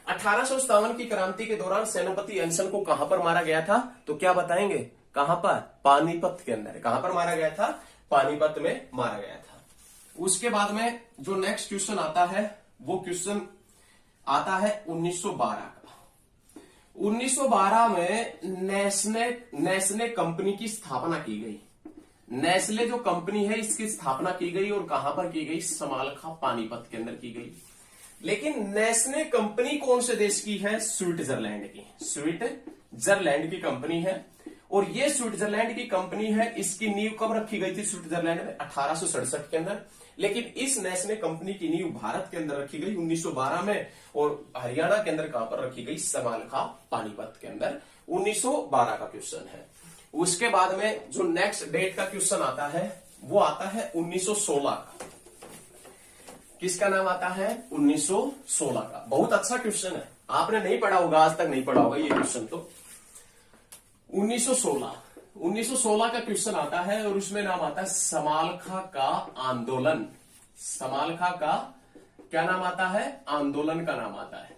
1857 की क्रांति के दौरान सेनापति एनसन को कहां पर मारा गया था? तो क्या बताएंगे? कहां पर? पानीपत के अंदर। कहां पर मारा गया था? पानीपत में मारा गया था। उसके बाद में जो नेक्स्ट क्वेश्चन आता है, वो क्वेश्चन आता है 1912 का। 1912 में नेस्ले कंपनी की स्थापना की गई। नेस्ले जो कंपनी है इसकी स्थापना की गई और कहां पर की गई? समालखा पानीपत के अंदर की गई। लेकिन नेस्ले कंपनी कौन से देश की है? स्विट्जरलैंड की। स्विट्जरलैंड की कंपनी है और ये स्विट्जरलैंड की कंपनी है। इसकी नींव कब रखी गई थी स्विट्जरलैंड में? 1867 के अंदर। लेकिन इस नेस्ले कंपनी की नींव भारत के अंदर रखी गई 1912 में और हरियाणा के अंदर कहां पर रखी गई? समालखा पानीपत के अंदर। 1912 का क्वेश्चन है। उसके बाद में जो नेक्स्ट डेट का क्वेश्चन आता है, वो आता है 1916 का। किसका नाम आता है? 1916 का। बहुत अच्छा क्वेश्चन है, आपने नहीं पढ़ा होगा, आज तक नहीं पढ़ा होगा ये क्वेश्चन। तो 1916 का क्वेश्चन आता है और उसमें नाम आता है समालखा का आंदोलन। समालखा का क्या नाम आता है? आंदोलन का नाम आता है,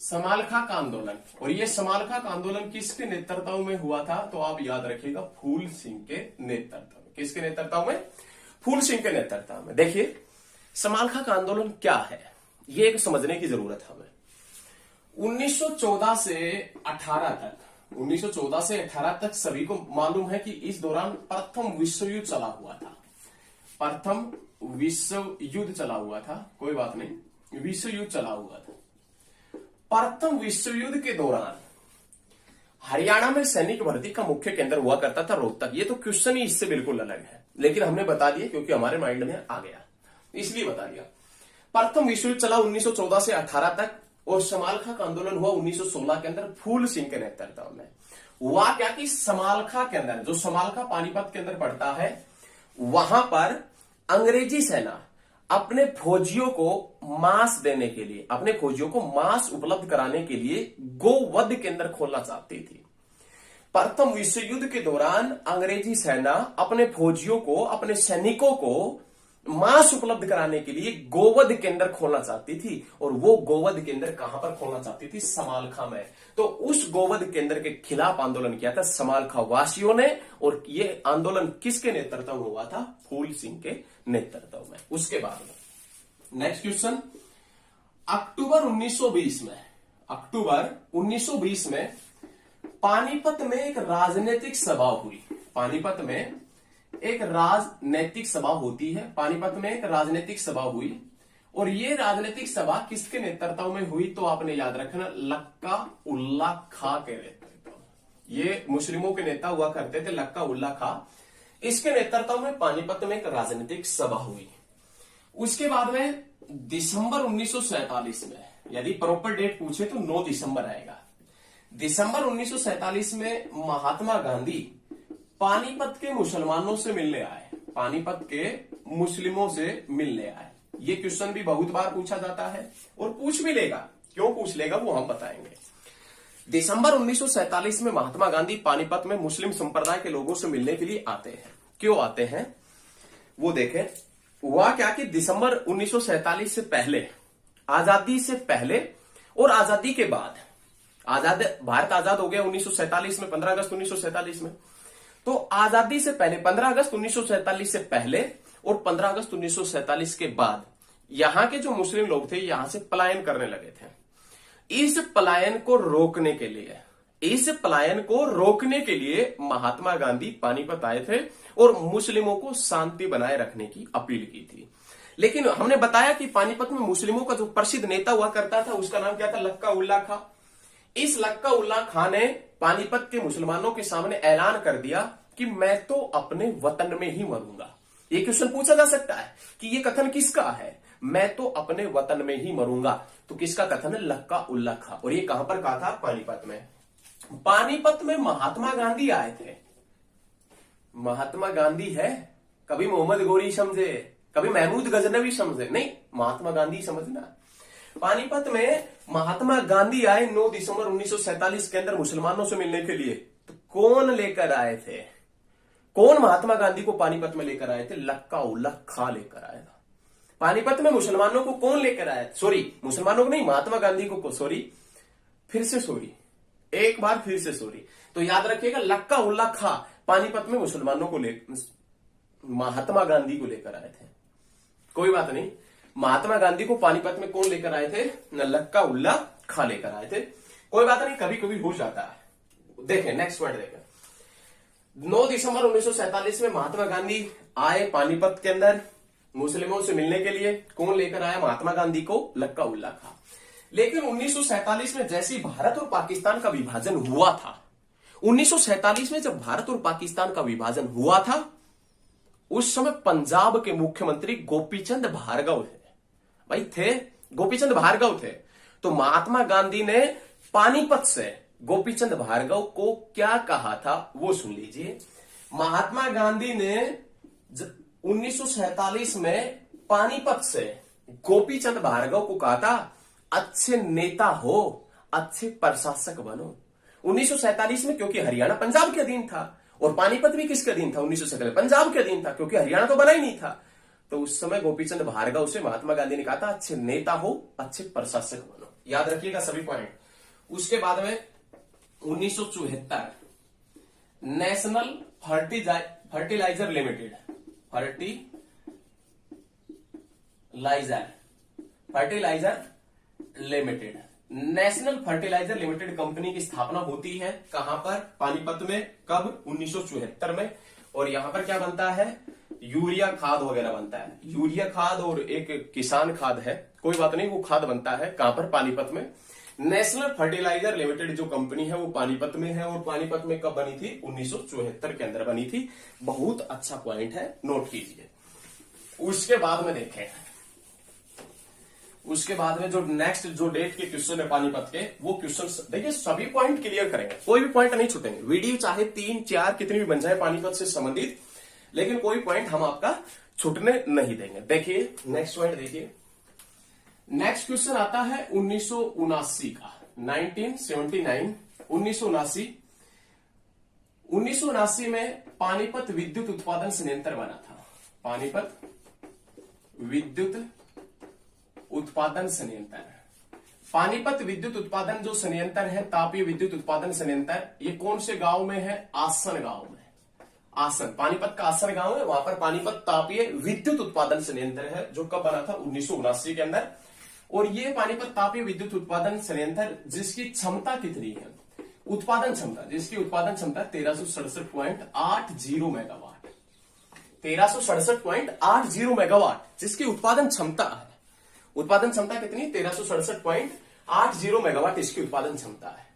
समालखा का आंदोलन। और ये समालखा का आंदोलन किसके नेतृत्व में हुआ था? तो आप याद रखिएगा फूल सिंह के नेतृत्व में। किसके नेतृत्व में? फूल सिंह के नेतृत्व में। देखिए समालखा का आंदोलन क्या है, ये एक समझने की जरूरत है हमें। 1914 से 18 तक, 1914 से 18 तक सभी को मालूम है कि इस दौरान प्रथम विश्व युद्ध चला हुआ था। प्रथम विश्व युद्ध चला हुआ था, कोई बात नहीं, विश्व युद्ध चला हुआ था। प्रथम विश्व युद्ध के दौरान हरियाणा में सैनिक भर्ती का मुख्य केंद्र हुआ करता था रोहतक। ये तो क्वेश्चन ही इससे बिल्कुल अलग है, लेकिन हमने बता दिया क्योंकि हमारे माइंड में आ गया, इसलिए बता दिया। प्रथम विश्व युद्ध चला 1914 से 18 तक और समालखा का आंदोलन हुआ 1916 के अंदर फूल सिंह के नेतृत्व में। हुआ क्या कि समालखा के अंदर, जो समालखा पानीपत के अंदर पड़ता है, वहां पर अंग्रेजी सेना अपने फौजियों को मांस देने के लिए, अपने फौजियों को मांस उपलब्ध कराने के लिए गोवध केंद्र खोलना चाहती थी। प्रथम विश्व युद्ध के दौरान अंग्रेजी सेना अपने फौजियों को, अपने सैनिकों को मांस उपलब्ध कराने के लिए गोवध केंद्र खोलना चाहती थी और वो गोवध केंद्र कहां पर खोलना चाहती थी? समालखा में। तो उस गोवध केंद्र के खिलाफ आंदोलन किया था समालखा वासियों ने और ये आंदोलन किसके नेतृत्व में हुआ था? फूल सिंह के नेतृत्व में। उसके बाद में नेक्स्ट क्वेश्चन, अक्टूबर 1920 में, अक्टूबर 1920 में पानीपत में एक राजनीतिक सभा हुई। पानीपत में एक राजनीतिक सभा होती है। पानीपत में एक राजनीतिक सभा हुई और ये राजनीतिक सभा किसके नेतृत्व में हुई? तो आपने याद रखना, लक्का उल्ला खा के नेतृत्व। ये मुस्लिमों के नेता हुआ करते थे, लक्का उल्ला खा। इसके नेतृत्व में पानीपत में एक राजनीतिक सभा हुई। उसके बाद में दिसंबर 1947 में, यदि प्रॉपर डेट पूछे तो 9 दिसंबर आएगा। दिसंबर 1947 में महात्मा गांधी पानीपत के मुसलमानों से मिलने आए, पानीपत के मुस्लिमों से मिलने आए। ये क्वेश्चन भी बहुत बार पूछा जाता है और पूछ भी लेगा। क्यों पूछ लेगा वो हम बताएंगे। दिसंबर 1947 में महात्मा गांधी पानीपत में मुस्लिम संप्रदाय के लोगों से मिलने के लिए आते हैं। क्यों आते हैं वो देखें। हुआ क्या कि दिसंबर 1947 से पहले, आजादी से पहले और आजादी के बाद, भारत आजाद हो गया 1947 में, 15 अगस्त 1947 में। तो आजादी से पहले 15 अगस्त 1947 से पहले और 15 अगस्त 1947 के बाद यहां के जो मुस्लिम लोग थे यहां से पलायन करने लगे थे। इस पलायन को रोकने के लिए महात्मा गांधी पानीपत आए थे और मुस्लिमों को शांति बनाए रखने की अपील की थी। लेकिन हमने बताया कि पानीपत में मुस्लिमों का जो प्रसिद्ध नेता हुआ करता था उसका नाम क्या था? लक्का उल्ला खां। इस लक्का उल्ला खां ने पानीपत के मुसलमानों के सामने ऐलान कर दिया कि मैं तो अपने वतन में ही मरूंगा। ये क्वेश्चन पूछा जा सकता है कि ये कथन किसका है? मैं तो अपने वतन में ही मरूंगा। तो किसका कथन है? लक्का उल्ला खां। और ये कहां पर कहा था? पानीपत में। पानीपत में महात्मा गांधी आए थे। महात्मा गांधी है, कभी मोहम्मद गोरी समझे, कभी महमूद गजनवी समझे, नहीं, महात्मा गांधी समझना। पानीपत में महात्मा गांधी आए 9 दिसंबर 1947 के अंदर मुसलमानों से मिलने के लिए। तो कौन लेकर आए थे? कौन महात्मा गांधी को पानीपत में लेकर आए थे? लक्का उल्ला खां लेकर आया था। पानीपत में मुसलमानों को कौन लेकर आया? सॉरी, मुसलमानों को नहीं, महात्मा गांधी को, सॉरी, एक बार फिर से सॉरी। तो याद रखिएगा, लक्का उल्ला खां पानीपत में मुसलमानों को महात्मा गांधी को लेकर आए थे। कोई बात नहीं, महात्मा गांधी को पानीपत में कौन लेकर आए थे? लक्का उल्ला खां लेकर आए थे। कोई बात नहीं, कभी कभी हो जाता है। देखें नेक्स्ट पॉइंट देखें। 9 दिसंबर 1947 में महात्मा गांधी आए पानीपत के अंदर मुस्लिमों से मिलने के लिए। कौन लेकर आया महात्मा गांधी को? लक्का उल्ला खां। लेकिन 1947 में जैसे ही भारत और पाकिस्तान का विभाजन हुआ था, 1947 में जब भारत और पाकिस्तान का विभाजन हुआ था, उस समय पंजाब के मुख्यमंत्री गोपीचंद भार्गव थे। भाई थे, गोपीचंद भार्गव थे। तो महात्मा गांधी ने पानीपत से गोपीचंद भार्गव को क्या कहा था वो सुन लीजिए। महात्मा गांधी ने 1947 में पानीपत से गोपीचंद भार्गव को कहा था, अच्छे नेता हो, अच्छे प्रशासक बनो। 1947 में, क्योंकि हरियाणा पंजाब के अधीन था और पानीपत भी किसके अधीन था? 1947 पंजाब के अधीन था, क्योंकि हरियाणा तो बना ही नहीं था। तो उस समय गोपीचंद भार्गव से महात्मा गांधी ने कहा था, अच्छे नेता हो, अच्छे प्रशासक बनो। याद रखिएगा सभी पॉइंट। उसके बाद में 1974 national fertilizer limited, national fertilizer limited company की स्थापना होती है। कहां पर? पानीपत में। कब? 1974 में। और यहां पर क्या बनता है? यूरिया खाद वगैरह बनता है। यूरिया खाद और एक किसान खाद है, कोई बात नहीं, वो खाद बनता है। कहां पर? पानीपत में। नेशनल फर्टिलाइजर लिमिटेड जो कंपनी है वो पानीपत में है। और पानीपत में कब बनी थी? 1974 के अंदर बनी थी। बहुत अच्छा पॉइंट है, नोट कीजिए। उसके बाद में देखें, उसके बाद में जो नेक्स्ट जो डेट के क्वेश्चन है पानीपत के, वो क्वेश्चन देखिए, सभी पॉइंट क्लियर करेंगे, कोई भी पॉइंट नहीं छूटेंगे। वीडियो चाहे 3, 4 कितनी भी बन जाए पानीपत से संबंधित, लेकिन कोई पॉइंट हम आपका छूटने नहीं देंगे। देखिए नेक्स्ट पॉइंट देखिए। नेक्स्ट क्वेश्चन आता है 1979 का, 1979, 1979 में पानीपत विद्युत उत्पादन संयंत्र बना था। पानीपत विद्युत उत्पादन संयंत्र। पानीपत विद्युत उत्पादन जो संयंत्र है, तापीय विद्युत उत्पादन संयंत्र, ये कौन से गांव में है? आसन गांव में। आसन, पानीपत का आसन गांव है, वहां पर पानीपत तापीय विद्युत उत्पादन संयंत्र है, जो कब बना था? 1979 के अंदर। और ये पानीपत तापीय विद्युत उत्पादन संयंत्र जिसकी क्षमता कितनी है? उत्पादन क्षमता, जिसकी उत्पादन क्षमता 1367.80 मेगावाट। 1367.80 मेगावाट, जिसकी उत्पादन क्षमता है। उत्पादन क्षमता कितनी? 1367.80 मेगावाट इसकी उत्पादन क्षमता है।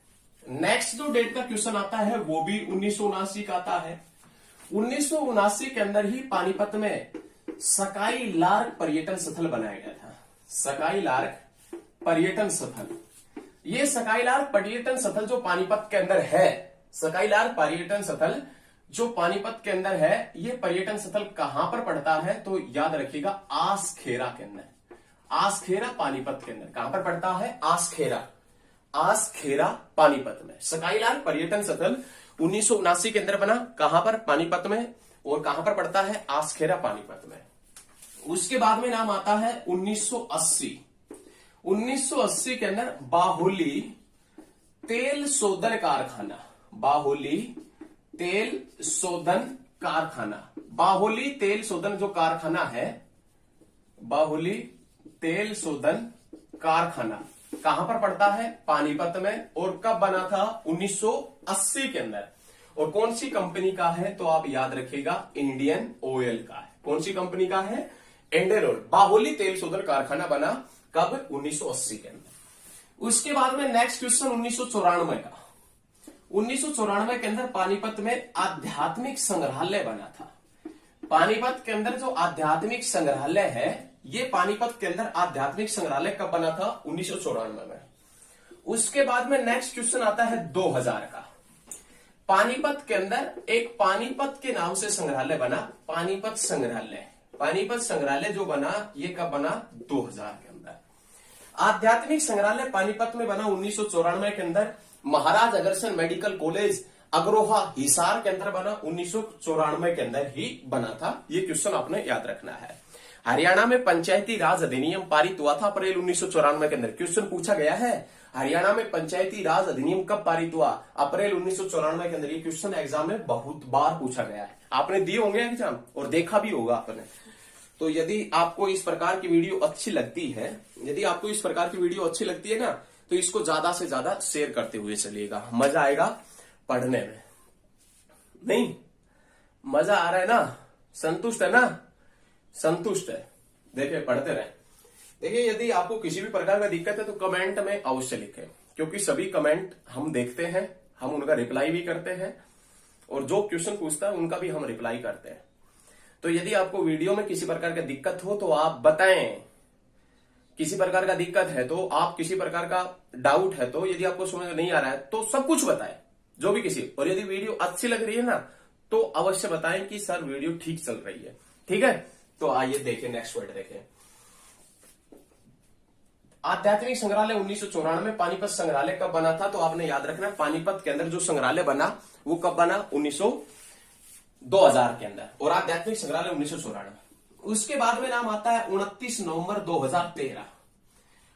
नेक्स्ट जो डेट का क्वेश्चन आता है वो भी 1979 का आता है। 1979 के अंदर ही पानीपत में सकाई लार्क पर्यटन स्थल बनाया गया था। सकाई लार्क पर्यटन स्थल, ये सकाई लार्क पर्यटन स्थल जो पानीपत के अंदर है, सकाई लार्क पर्यटन स्थल जो पानीपत के अंदर है, ये पर्यटन स्थल कहां पर पड़ता है? तो याद रखिएगा आसखेरा के अंदर। आसखेरा पानीपत के अंदर कहां पर पड़ता है? आसखेरा। आसखेरा पानीपत में सकाई लार्क पर्यटन स्थल 1979 के अंदर बना। कहां पर? पानीपत में। और कहां पर पड़ता है? आसखेरा पानीपत में। उसके बाद में नाम आता है 1980। 1980 के अंदर बाहुली तेल शोधन कारखाना। बाहुली तेल शोधन कारखाना। बाहुली तेल शोधन जो कारखाना है, बाहुली तेल शोधन कारखाना कहां पर पड़ता है? पानीपत में। और कब बना था? 1980 के अंदर। और कौन सी कंपनी का है? तो आप याद रखिएगा इंडियन ऑयल का है। कौन सी कंपनी का है? Indian oil. बाहुली तेल शोधन कारखाना बना कब? 1980 के अंदर। उसके बाद में नेक्स्ट क्वेश्चन 1994 का। 1994 के अंदर पानीपत में आध्यात्मिक संग्रहालय बना था। पानीपत के अंदर जो आध्यात्मिक संग्रहालय है, ये पानीपत के अंदर आध्यात्मिक संग्रहालय कब बना था? 1994 में। उसके बाद में नेक्स्ट क्वेश्चन आता है 2000 का। पानीपत के अंदर एक पानीपत के नाम से संग्रहालय बना, पानीपत संग्रहालय। पानीपत संग्रहालय जो बना, ये कब बना? 2000 के अंदर। आध्यात्मिक संग्रहालय पानीपत में बना 1994 के अंदर। महाराज अग्रसेन मेडिकल कॉलेज अग्रोहा हिसार के अंदर बना 1994 के अंदर ही बना था। ये क्वेश्चन आपने याद रखना है। हरियाणा में पंचायती राज अधिनियम पारित हुआ था अप्रैल 1994 के अंदर। क्वेश्चन पूछा गया है, हरियाणा में पंचायती राज अधिनियम कब पारित हुआ? अप्रैल 1994 के अंदर। ये क्वेश्चन एग्जाम में बहुत बार पूछा गया है। आपने दिए होंगे एग्जाम और देखा भी होगा आपने। तो यदि आपको इस प्रकार की वीडियो अच्छी लगती है, यदि आपको इस प्रकार की वीडियो अच्छी लगती है ना, तो इसको ज्यादा से ज्यादा शेयर करते हुए चलिएगा। मजा आएगा पढ़ने में। नहीं मजा आ रहा है ना? संतुष्ट है ना? संतुष्ट है। देखिए पढ़ते रहे। देखिए यदि आपको किसी भी प्रकार का दिक्कत है तो कमेंट में अवश्य लिखें, क्योंकि सभी कमेंट हम देखते हैं, हम उनका रिप्लाई भी करते हैं और जो क्वेश्चन पूछता है उनका भी हम रिप्लाई करते हैं। तो यदि आपको वीडियो में किसी प्रकार का दिक्कत हो तो आप बताएं। किसी प्रकार का दिक्कत है तो आप, किसी प्रकार का डाउट है तो, यदि आपको समझ में नहीं आ रहा है तो सब कुछ बताएं, जो भी किसी। और यदि वीडियो अच्छी लग रही है ना तो अवश्य बताएं कि सर वीडियो ठीक चल रही है। ठीक है, तो आइए देखें नेक्स्ट वर्ड देखें। आध्यात्मिक संग्रहालय 1994 पानीपत संग्रहालय कब बना था? तो आपने याद रखना पानीपत के अंदर जो संग्रहालय बना वो कब बना? 2000 के अंदर। और आध्यात्मिक संग्रहालय 1994। उसके बाद में नाम आता है 29 नवंबर 2013।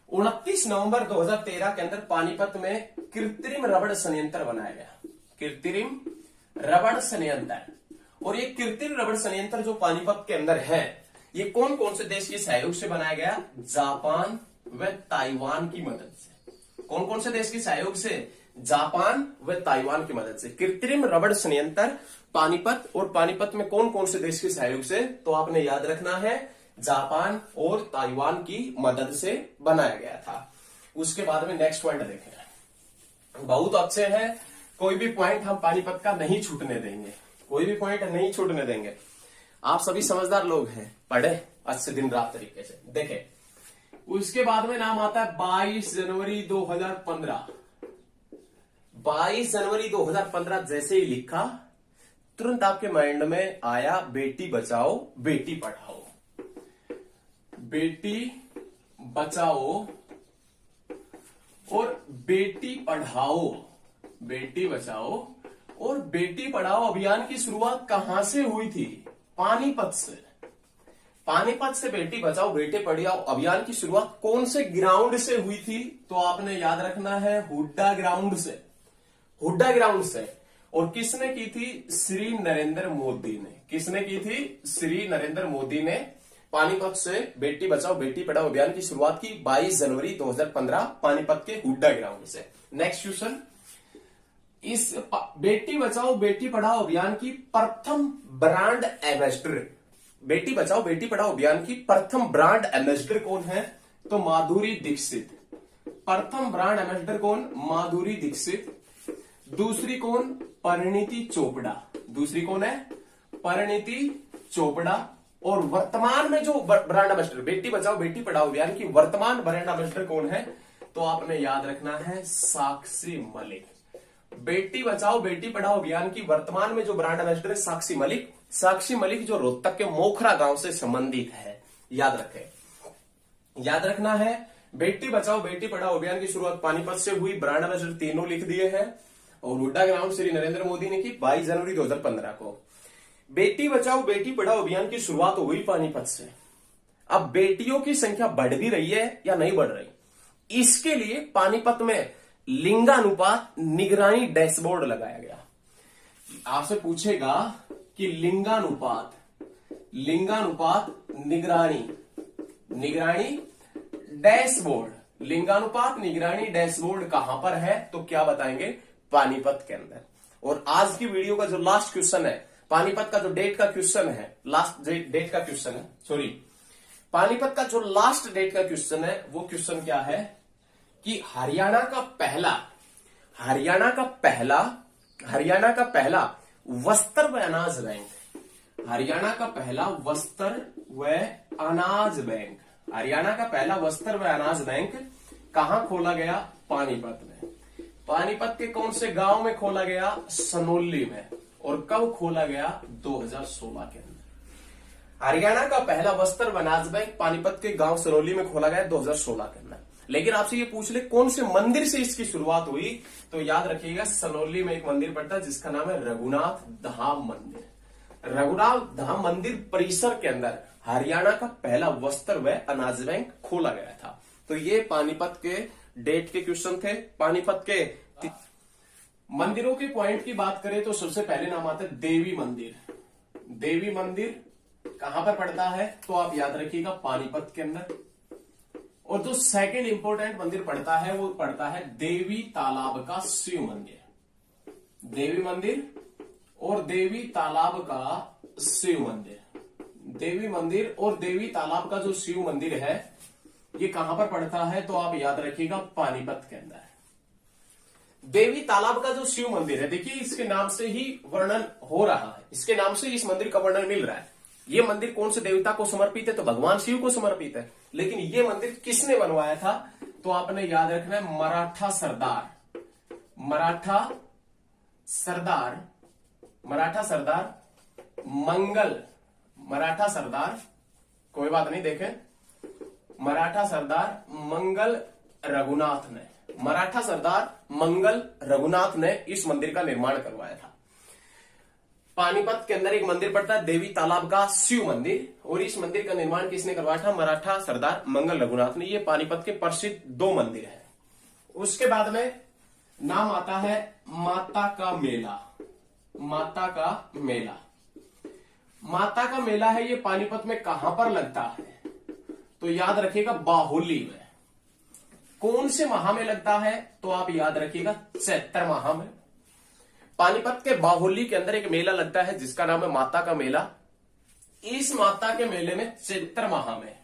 29 नवंबर 2013 के अंदर पानीपत में कृत्रिम रबड़ संयंत्र बनाया गया। कृत्रिम रबड़ संयंत्र। और ये कृत्रिम रबड़ संयंत्र जो पानीपत के अंदर है, ये कौन कौन से देश के सहयोग से बनाया गया? जापान व ताइवान की मदद से। कौन कौन से देश के सहयोग से? जापान व ताइवान की मदद से कृत्रिम रबड़ संयंत्र पानीपत। और पानीपत में कौन कौन से देश के सहयोग से? तो आपने याद रखना है जापान और ताइवान की मदद से बनाया गया था। उसके बाद में नेक्स्ट पॉइंट देखें। बहुत अच्छे हैं, कोई भी पॉइंट हम पानीपत का नहीं छूटने देंगे, कोई भी पॉइंट नहीं छूटने देंगे। आप सभी समझदार लोग हैं, पढ़े अच्छे दिन रात तरीके से। देखें उसके बाद में नाम आता है 22 जनवरी 2015। 22 जनवरी 2015 जैसे ही लिखा तुरंत आपके माइंड में आया बेटी बचाओ बेटी पढ़ाओ। बेटी बचाओ और बेटी पढ़ाओ। बेटी बचाओ और बेटी पढ़ाओ अभियान की शुरुआत कहां से हुई थी? पानीपत से। पानीपत से बेटी बचाओ बेटी पढ़ाओ अभियान की शुरुआत कौन से ग्राउंड से हुई थी? तो आपने याद रखना है हुड्डा ग्राउंड से। हुड्डा ग्राउंड से। और किसने की थी? श्री नरेंद्र मोदी ने। किसने की थी? श्री नरेंद्र मोदी ने पानीपत से बेटी बचाओ बेटी पढ़ाओ अभियान की शुरुआत की 22 जनवरी 2015 पानीपत के हुड्डा ग्राउंड से। नेक्स्ट क्वेश्चन, इस बेटी बचाओ बेटी पढ़ाओ अभियान की प्रथम ब्रांड एम्बेसडर, बेटी बचाओ बेटी पढ़ाओ अभियान की प्रथम ब्रांड एम्बेसडर कौन है? तो माधुरी दीक्षित। प्रथम ब्रांड एम्बेसडर कौन? माधुरी दीक्षित। दूसरी कौन? परिणीति चोपड़ा। दूसरी कौन है? परिणीति चोपड़ा। और वर्तमान में जो ब्रांड एम्बेसडर बेटी बचाओ बेटी पढ़ाओ अभियान की वर्तमान ब्रांड एम्बेसडर कौन है? तो आपने याद रखना है साक्षी मलिक। बेटी बचाओ बेटी पढ़ाओ अभियान की वर्तमान में जो ब्रांड एम्बेसडर है साक्षी मलिक। साक्षी मलिक जो रोहतक के मोखरा गांव से संबंधित है, याद रखें। याद रखना है बेटी बचाओ बेटी पढ़ाओ अभियान की शुरुआत पानीपत से हुई। ब्रांड एम्बेसडर तीनों लिख दिए हैं और हुड्डा ग्राउंड श्री नरेंद्र मोदी ने की 22 जनवरी 2015 को। बेटी बचाओ बेटी पढ़ाओ अभियान की शुरुआत हुई पानीपत से। अब बेटियों की संख्या बढ़ भी रही है या नहीं बढ़ रही, इसके लिए पानीपत में लिंगानुपात निगरानी डैशबोर्ड लगाया गया। आपसे पूछेगा कि लिंगानुपात निगरानी डैशबोर्ड, लिंगानुपात निगरानी डैशबोर्ड कहां पर है? तो क्या बताएंगे? पानीपत के अंदर। और आज की वीडियो का जो लास्ट क्वेश्चन है, पानीपत का जो डेट का क्वेश्चन है, लास्ट डेट का क्वेश्चन है, सॉरी, पानीपत का जो लास्ट डेट का क्वेश्चन है वो क्वेश्चन क्या है कि हरियाणा का पहला वस्त्र व अनाज बैंक, हरियाणा का पहला वस्त्र व अनाज बैंक, हरियाणा का पहला वस्त्र व अनाज बैंक कहां खोला गया? पानीपत में। पानीपत के कौन से गांव में खोला गया? सनोली में। और कब खोला गया? 2016 के अंदर। हरियाणा का पहला वस्त्र व अनाज बैंक पानीपत के गांव सनोली में खोला गया 2016 के अंदर। लेकिन आपसे ये पूछ ले कौन से मंदिर से इसकी शुरुआत हुई, तो याद रखिएगा सनोली में एक मंदिर पड़ता है जिसका नाम है रघुनाथ धाम मंदिर। रघुनाथ धाम मंदिर परिसर के अंदर हरियाणा का पहला वस्त्र व अनाज बैंक खोला गया था। तो ये पानीपत के डेट के क्वेश्चन थे। पानीपत के मंदिरों के पॉइंट की बात करें तो सबसे पहले नाम आता है देवी मंदिर। देवी मंदिर कहां पर पड़ता है? तो आप याद रखिएगा पानीपत के अंदर। और जो सेकंड इंपॉर्टेंट मंदिर पड़ता है वो पड़ता है देवी तालाब का शिव मंदिर। देवी मंदिर और देवी तालाब का शिव मंदिर, देवी मंदिर और देवी तालाब का जो शिव मंदिर है ये कहां पर पड़ता है? तो आप याद रखिएगा पानीपत के अंदर। देवी तालाब का जो शिव मंदिर है, देखिए इसके नाम से ही वर्णन हो रहा है, इसके नाम से इस मंदिर का वर्णन मिल रहा है। ये मंदिर कौन से देवता को समर्पित है? तो भगवान शिव को समर्पित है। लेकिन ये मंदिर किसने बनवाया था? तो आपने याद रखना है मराठा सरदार कोई बात नहीं, देखें, मराठा सरदार मंगल रघुनाथ ने इस मंदिर का निर्माण करवाया था। पानीपत के अंदर एक मंदिर पड़ता है देवी तालाब का शिव मंदिर, और इस मंदिर का निर्माण किसने करवाया था? मराठा सरदार मंगल रघुनाथ ने। ये पानीपत के प्रसिद्ध 2 मंदिर हैं। उसके बाद में नाम आता है माता का मेला है, ये पानीपत में कहां पर लगता है? तो याद रखिएगा बाहुली में। कौन से माह में लगता है? तो आप याद रखिएगा चैत्र माह में। पानीपत के बाहुली के अंदर एक मेला लगता है जिसका नाम है माता का मेला। इस माता के मेले में चैत्र माह में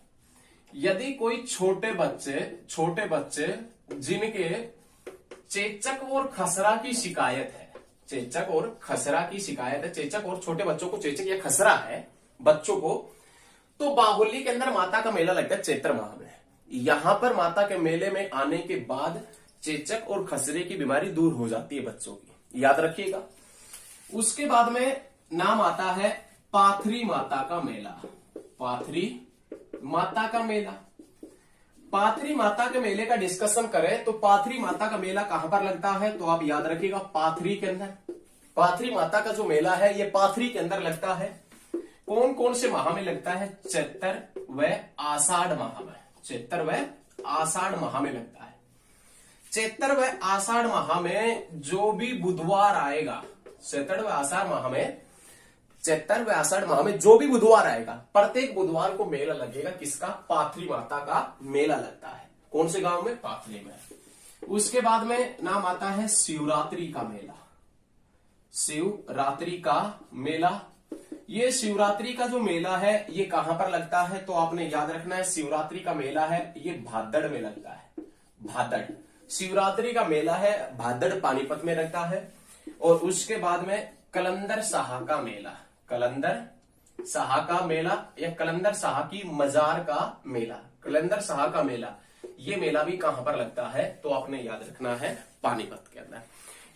यदि कोई छोटे बच्चे जिनके चेचक और खसरा की शिकायत है, चेचक और छोटे बच्चों को चेचक या खसरा है बच्चों को, तो बाहुली के अंदर माता का मेला लगता है चैत्र माह में। यहां पर माता के मेले में आने के बाद चेचक और खसरे की बीमारी दूर हो जाती है बच्चों की, याद रखिएगा। उसके बाद में नाम आता है पाथरी माता का मेला। पाथरी माता के मेले का डिस्कशन करें तो पाथरी माता का मेला कहां पर लगता है? तो आप याद रखिएगा पाथरी के अंदर। पाथरी माता का जो मेला है ये पाथरी के अंदर लगता है। कौन कौन से माह में लगता है? चैत्र व आषाढ़ माह में। चैत्र व आषाढ़ माह में लगता है। चैत्र व आषाढ़ माह में जो भी बुधवार आएगा, चैत्र व आषाढ़ माह में जो भी बुधवार आएगा, प्रत्येक बुधवार को मेला लगेगा। किसका? पाथरी माता का मेला लगता है। कौन से गांव में? पाथरी में। उसके बाद में नाम आता है शिवरात्रि का मेला। शिवरात्रि का मेला। ये शिवरात्रि का जो मेला है ये कहां पर लगता है, तो आपने याद रखना है शिवरात्रि का मेला है ये भादड़ में लगता है। भादड़ शिवरात्रि का मेला है, भादड़ पानीपत में लगता है। और उसके बाद में कलंदर शाह का मेला, कलंदर शाह का मेला या कलंदर शाह की मजार का मेला, कलंदर शाह का मेला, ये मेला भी कहां पर लगता है, तो आपने याद रखना है पानीपत के अंदर।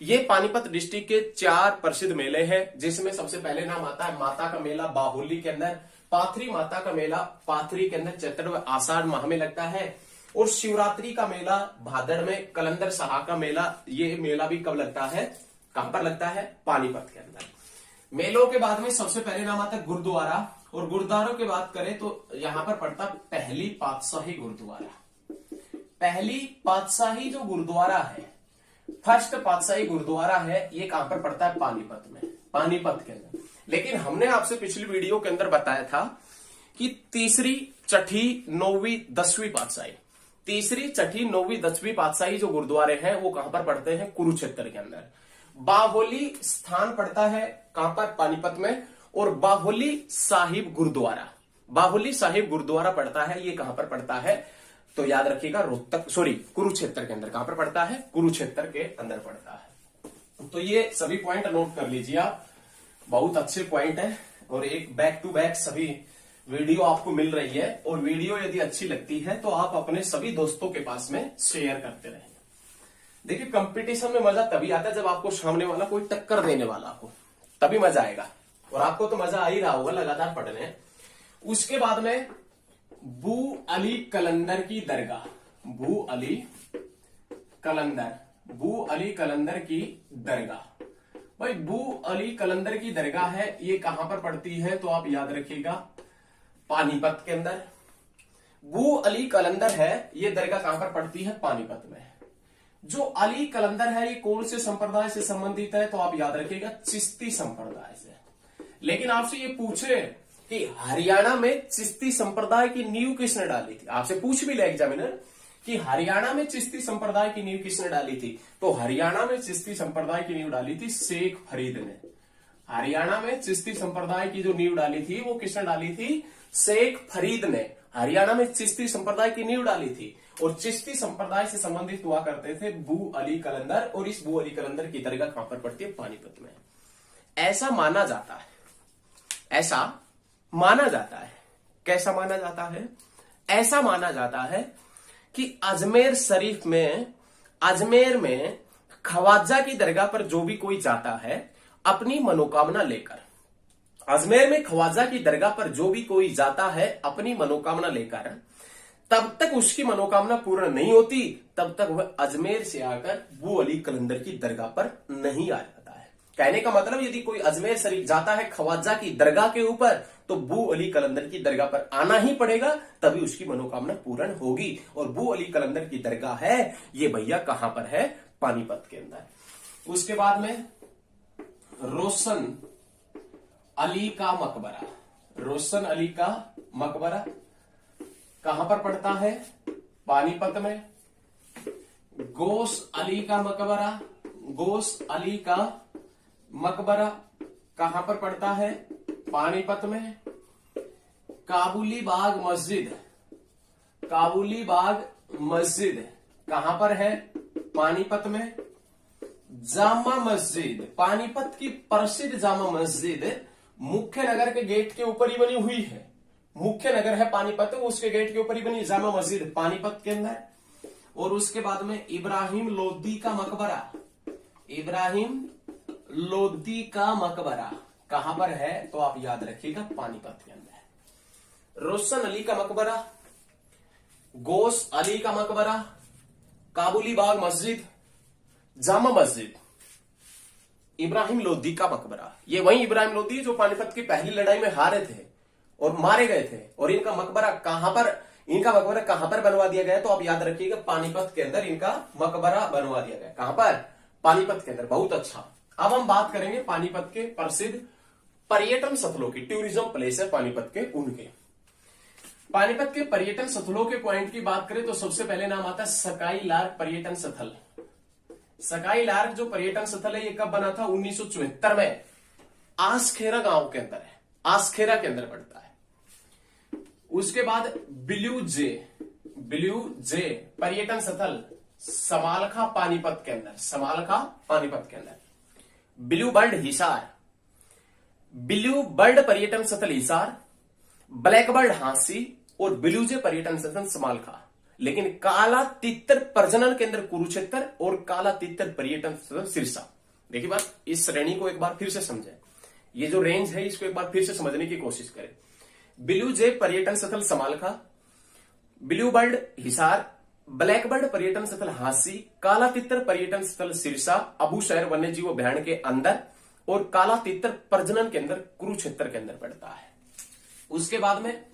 ये पानीपत डिस्ट्रिक्ट के 4 प्रसिद्ध मेले हैं, जिसमें सबसे पहले नाम आता है माता का मेला बाहुली के अंदर, पाथरी माता का मेला पाथरी के अंदर चैत्र व आषाढ़ माह में लगता है, और शिवरात्रि का मेला भादड़ में, कलंदर शाह का मेला, ये मेला भी कब लगता है, कहां पर लगता है, पानीपत के अंदर। मेलों के बाद में सबसे पहले नाम आता है गुरुद्वारा, और गुरुद्वारों की बात करें तो यहां पर पड़ता पहली पातशाही गुरुद्वारा। पहली पातशाही जो गुरुद्वारा है, फर्स्ट पातशाही गुरुद्वारा है, ये कहां पर पड़ता है, पानीपत में, पानीपत के अंदर। लेकिन हमने आपसे पिछली वीडियो के अंदर बताया था कि तीसरी, छठी, 9वीं, 10वीं पातशाही, तीसरी, छठी, 9वीं, 10वीं पातशाही जो गुरुद्वारे हैं वो कहां पर पड़ते हैं, कुरुक्षेत्र के अंदर। बाहोली स्थान पड़ता है कहां पर, पानीपत में। और बाहोली साहिब गुरुद्वारा, बाहोली साहिब गुरुद्वारा पड़ता है, ये कहां पर पड़ता है, तो याद रखिएगा रोहतक, सॉरी कुरुक्षेत्र के अंदर। कहां पर पड़ता है, कुरुक्षेत्र के अंदर पड़ता है। तो ये सभी पॉइंट नोट कर लीजिए आप, बहुत अच्छे पॉइंट है। और एक बैक टू बैक सभी वीडियो आपको मिल रही है, और वीडियो यदि अच्छी लगती है तो आप अपने सभी दोस्तों के पास में शेयर करते रहें। देखिए कंपटीशन में मजा तभी आता है जब आपको सामने वाला कोई टक्कर देने वाला हो, तभी मजा आएगा। और आपको तो मजा आ ही रहा होगा लगातार पढ़ने। उसके बाद में बू अली कलंदर की दरगाह, बू अली कलंदर, बू अली कलंदर की दरगाह। भाई बू अली कलंदर की दरगाह है, ये कहां पर पड़ती है, तो आप याद रखिएगा पानीपत के अंदर। बू अली कलंदर है, ये दरगाह कहां पर पड़ती है, पानीपत में। जो अली कलंदर है ये कौन से संप्रदाय से संबंधित है, तो आप याद रखिएगा चिश्ती संप्रदाय से। लेकिन आपसे ये पूछे कि हरियाणा में चिश्ती संप्रदाय की नींव किसने डाली थी, आपसे पूछ भी ले एग्जामिनर कि हरियाणा में चिश्ती संप्रदाय की नींव किसने डाली थी, तो हरियाणा में चिश्ती संप्रदाय की नींव डाली थी शेख फरीद ने। हरियाणा में चिश्ती संप्रदाय की जो नींव डाली थी वो किसने डाली थी, शेख फरीद ने हरियाणा में चिश्ती संप्रदाय की नींव डाली थी। और चिश्ती संप्रदाय से संबंधित हुआ करते थे बू अली कलंदर, और इस बू अली कलंदर की दरगाह कहां पर पड़ती है, पानीपत में। ऐसा माना जाता है, ऐसा माना जाता है, कैसा माना जाता है, ऐसा माना जाता है कि अजमेर शरीफ में, अजमेर में ख्वाजा की दरगाह पर जो भी कोई जाता है अपनी मनोकामना लेकर, अजमेर में ख्वाजा की दरगाह पर जो भी कोई जाता है अपनी मनोकामना लेकर, तब तक उसकी मनोकामना पूर्ण नहीं होती, तब तक वह अजमेर से आकर बू अली कलंदर की दरगाह पर नहीं आ जाता है। कहने का मतलब यदि कोई अजमेर शरीफ जाता है ख्वाजा की दरगाह के ऊपर, तो बू अली कलंदर की दरगाह पर आना ही पड़ेगा, तभी उसकी मनोकामना पूर्ण होगी। और बू अली कलंदर की दरगाह है ये भैया कहां पर है, पानीपत के अंदर। उसके बाद में रोशन अली का मकबरा, रोशन अली का मकबरा कहां पर पड़ता है, पानीपत में। गोस अली का मकबरा, गोस अली का मकबरा कहां पर पड़ता है, पानीपत में। काबुली बाग मस्जिद, काबुली बाग मस्जिद कहां पर है, पानीपत में। जामा मस्जिद, पानीपत की प्रसिद्ध जामा मस्जिद मुख्य नगर के गेट के ऊपर ही बनी हुई है, मुख्य नगर है पानीपत, उसके गेट के ऊपर ही बनी जामा मस्जिद पानीपत के अंदर। और उसके बाद में इब्राहिम लोदी का मकबरा, इब्राहिम लोदी का मकबरा कहां पर है, तो आप याद रखिएगा पानीपत के अंदर। रोशन अली का मकबरा, गोस अली का मकबरा, काबुली बाग मस्जिद, जामा मस्जिद, इब्राहिम लोदी का मकबरा। ये वही इब्राहिम लोदी जो पानीपत की पहली लड़ाई में हारे थे और मारे गए थे। और इनका मकबरा कहां पर, इनका मकबरा कहां पर बनवा दिया गया, तो आप याद रखिएगा पानीपत के अंदर इनका मकबरा बनवा दिया गया। कहां पर, पानीपत के अंदर। बहुत अच्छा। अब हम बात करेंगे पानीपत के प्रसिद्ध पर्यटन स्थलों की, टूरिज्म प्लेस है पानीपत के उनके। पानीपत के पर्यटन स्थलों के पॉइंट की बात करें तो सबसे पहले नाम आता है स्काई लार्क पर्यटन स्थल। स्काई लार्क जो पर्यटन स्थल है ये कब बना था? 1974 में आसखेरा गांव के अंदर है, आसखेरा के अंदर पड़ता है। उसके बाद ब्लू जे पर्यटन स्थल समालखा पानीपत के अंदर, समालखा पानीपत के अंदर। ब्लू बर्ड पर्यटन स्थल हिसार, ब्लैक बर्ड हांसी और ब्लू जे पर्यटन स्थल समालखा। लेकिन काला तितर प्रजनन केंद्र कुरुक्षेत्र और काला तितर पर्यटन स्थल सिरसा। देखिए बात, इस श्रेणी को एक बार फिर से समझें, ये जो रेंज है इसको एक बार फिर से समझने की कोशिश करें। ब्लू जे पर्यटन स्थल Samalkha, blue bird Hisar, black bird पर्यटन स्थल हांसी, काला तितर पर्यटन स्थल सिरसा अबूशहर वन्य जीव अभ्यारण्य के अंदर और काला तितर प्रजनन के अंदर कुरुक्षेत्र के अंदर पड़ता है। उसके बाद में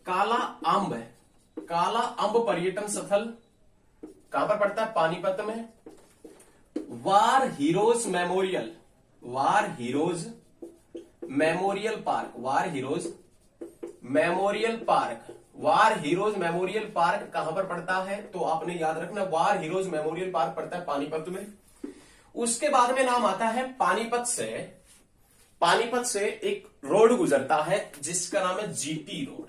काला अंब पर्यटन स्थल कहां पर पड़ता है? पानीपत में। वार हीरोज मेमोरियल पार्क कहां पर पड़ता है? तो आपने याद रखना, वार हीरोज मेमोरियल पार्क पड़ता है पानीपत में। उसके बाद में नाम आता है पानीपत से एक रोड गुजरता है जिसका नाम है जीटी रोड।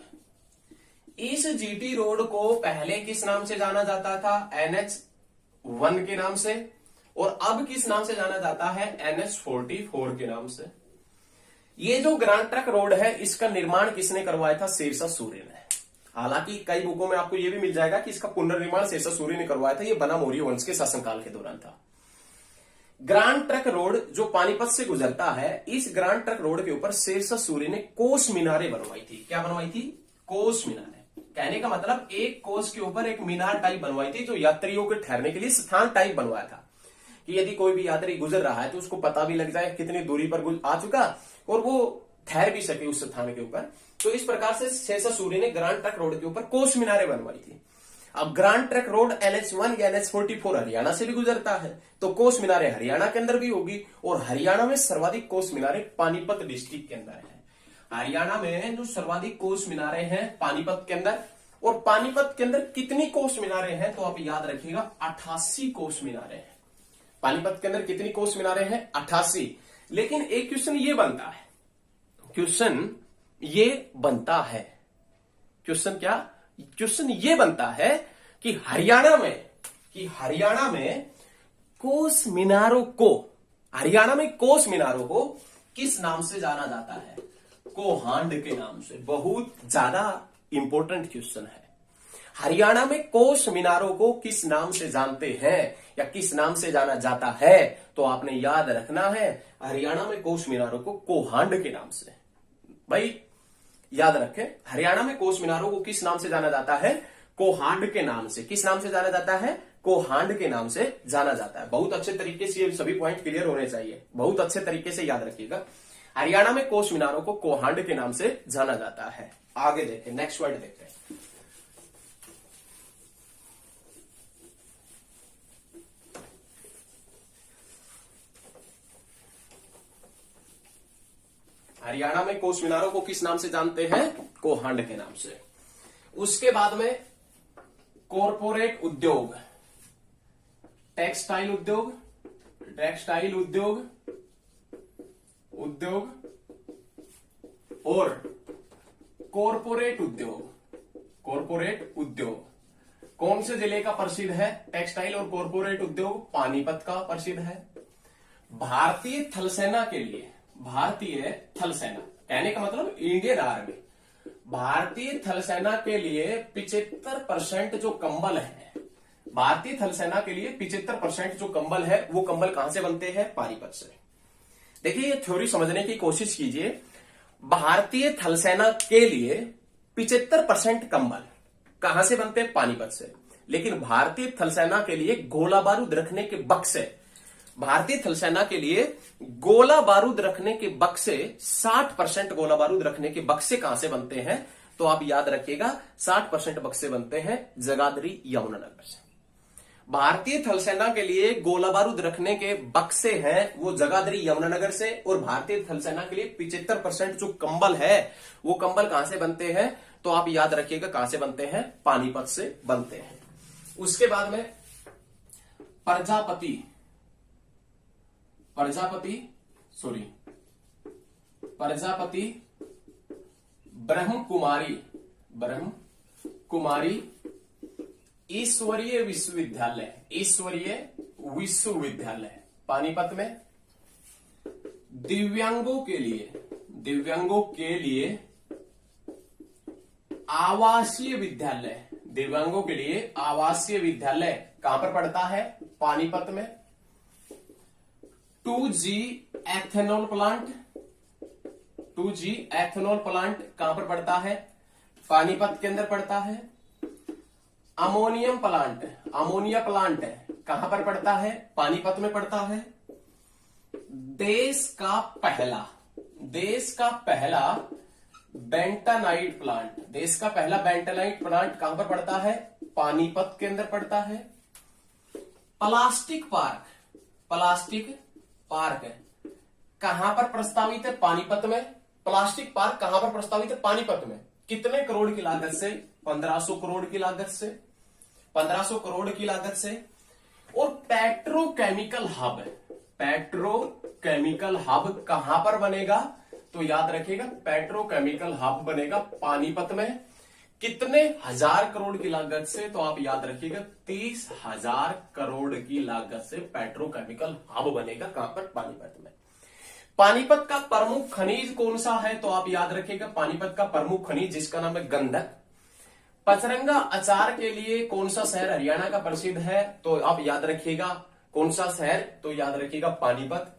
इस जीटी रोड को पहले किस नाम से जाना जाता था? NH1 के नाम से, और अब किस नाम से जाना जाता है? NH44 के नाम से। ये जो ग्रांड ट्रक रोड है इसका निर्माण किसने करवाया था? शेरशाह सूरी ने। हालांकि कई बुकों में आपको यह भी मिल जाएगा कि इसका पुनर्निर्माण शेरशाह सूरी ने करवाया था, यह बना मौर्य वंश के शासनकाल के दौरान था। ग्रांड ट्रक रोड जो पानीपत से गुजरता है, इस ग्रांड ट्रक रोड के ऊपर शेरशाह सूरी ने कोस मीनारें बनवाई थी। क्या बनवाई थी? कोस मीनारें। कहने का मतलब एक कोस के ऊपर एक मीनार टाइप बनवाई थी, जो यात्रियों के ठहरने के लिए स्थान टाइप बनवाया था कि यदि कोई भी यात्री गुजर रहा है तो उसको पता भी लग जाए कितनी दूरी पर आ चुका और वो ठहर भी सके उस स्थान के ऊपर। तो इस प्रकार से शेरशाह सूरी ने ग्रांड ट्रक रोड के ऊपर कोस मीनारें बनवाई थी। अब ग्रांड ट्रक रोड NH1 या NH44 हरियाणा से भी गुजरता है, तो कोस मीनारें हरियाणा के अंदर भी होगी, और हरियाणा में सर्वाधिक कोस मीनारें पानीपत डिस्ट्रिक्ट के अंदर है। हरियाणा में जो सर्वाधिक कोस मीनारें हैं पानीपत के अंदर, और पानीपत के अंदर कितनी कोस मीनारें हैं? तो आप याद रखिएगा 88 कोस मीनारें हैं। पानीपत के अंदर कितनी कोस मीनारें हैं? 88। लेकिन एक क्वेश्चन ये बनता है, क्वेश्चन ये बनता है कि हरियाणा में कोस मीनारों को किस नाम से जाना जाता है? कोहांड के नाम से। बहुत ज्यादा इंपॉर्टेंट क्वेश्चन है। हरियाणा में कोस मीनारों को किस नाम से जानते हैं या किस नाम से जाना जाता है? तो आपने याद रखना है, हरियाणा में कोस मीनारों को कोहांड के नाम से। भाई याद रखें, हरियाणा में कोस मीनारों को किस नाम से जाना जाता है? कोहांड के नाम से। किस नाम से जाना जाता है? कोहांड के नाम से जाना जाता है। बहुत अच्छे तरीके से ये सभी पॉइंट क्लियर होने चाहिए, बहुत अच्छे तरीके से याद रखिएगा। हरियाणा में कोस मीनारों को कोहांड के नाम से जाना जाता है। आगे देखें, नेक्स्ट वर्ड देखते हैं। हरियाणा में कोस मीनारों को किस नाम से जानते हैं? कोहांड के नाम से। उसके बाद में कॉरपोरेट उद्योग, टेक्सटाइल उद्योग और कॉरपोरेट उद्योग कौन से जिले का प्रसिद्ध है? टेक्सटाइल और कॉरपोरेट उद्योग पानीपत का प्रसिद्ध है। भारतीय थल सेना कहने का मतलब इंडियन आर्मी, भारतीय थल सेना के लिए 75% जो कंबल है, भारतीय थल सेना के लिए 75% जो कंबल है वो कंबल कहां से बनते हैं? पानीपत से। देखिए ये थ्योरी समझने की कोशिश कीजिए। भारतीय थल सेना के लिए 75% कंबल कहां से बनते हैं? पानीपत से। लेकिन भारतीय थल सेना के लिए गोला बारूद रखने के बक्से, भारतीय थल सेना के लिए गोला बारूद रखने के बक्से 60% गोला बारूद रखने के बक्से कहां से बनते हैं? तो आप याद रखिएगा 60% बक्से बनते हैं जगाधरी यमुनानगर से। भारतीय थल सेना के लिए गोला बारूद रखने के बक्से हैं वो जगाधरी यमुनानगर से, और भारतीय थल सेना के लिए 75% जो कंबल है वो कंबल कहां से बनते हैं? तो आप याद रखिएगा कहां से बनते हैं? पानीपत से बनते हैं। उसके बाद में प्रजापति ब्रह्म कुमारी ईश्वरीय विश्वविद्यालय पानीपत में दिव्यांगों के लिए आवासीय विद्यालय कहां पर पड़ता है? पानीपत में। 2G एथेनॉल प्लांट कहां पर पड़ता है? पानीपत के अंदर पड़ता है। अमोनिया प्लांट कहां पर पड़ता है? पानीपत में पड़ता है। देश का पहला बेंटानाइट प्लांट कहां पर पड़ता है? पानीपत के अंदर पड़ता है। प्लास्टिक पार्क कहां पर प्रस्तावित है? पानीपत में। प्लास्टिक पार्क कहां पर प्रस्तावित है? पानीपत में। कितने करोड़ की लागत से? 1500 करोड़ की लागत से। और पेट्रोकेमिकल हब कहां पर बनेगा? तो याद रखिएगा, पेट्रोकेमिकल हब बनेगा पानीपत में। कितने हजार करोड़ की लागत से? तो आप याद रखिएगा 30,000 करोड़ की लागत से पेट्रोकेमिकल हब बनेगा। कहां पर? पानीपत में। पानीपत का प्रमुख खनिज कौन सा है? तो आप याद रखिएगा पानीपत का प्रमुख खनिज जिसका नाम है गंधक। पचरंगा अचार के लिए कौन सा शहर हरियाणा का प्रसिद्ध है? तो आप याद रखिएगा कौन सा शहर? तो याद रखिएगा पानीपत।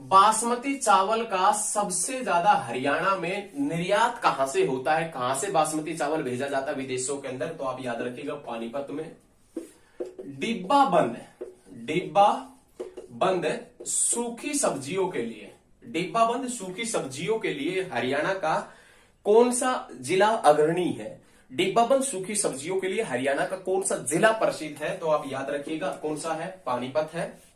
बासमती चावल का सबसे ज्यादा हरियाणा में निर्यात कहां से होता है? कहां से बासमती चावल भेजा जाता है विदेशों के अंदर? तो आप याद रखिएगा पानीपत में। डिब्बा बंद सूखी सब्जियों के लिए हरियाणा का कौन सा जिला अग्रणी है? डिब्बाबंद सूखी सब्जियों के लिए हरियाणा का कौन सा जिला प्रसिद्ध है? तो आप याद रखिएगा कौन सा है? पानीपत है।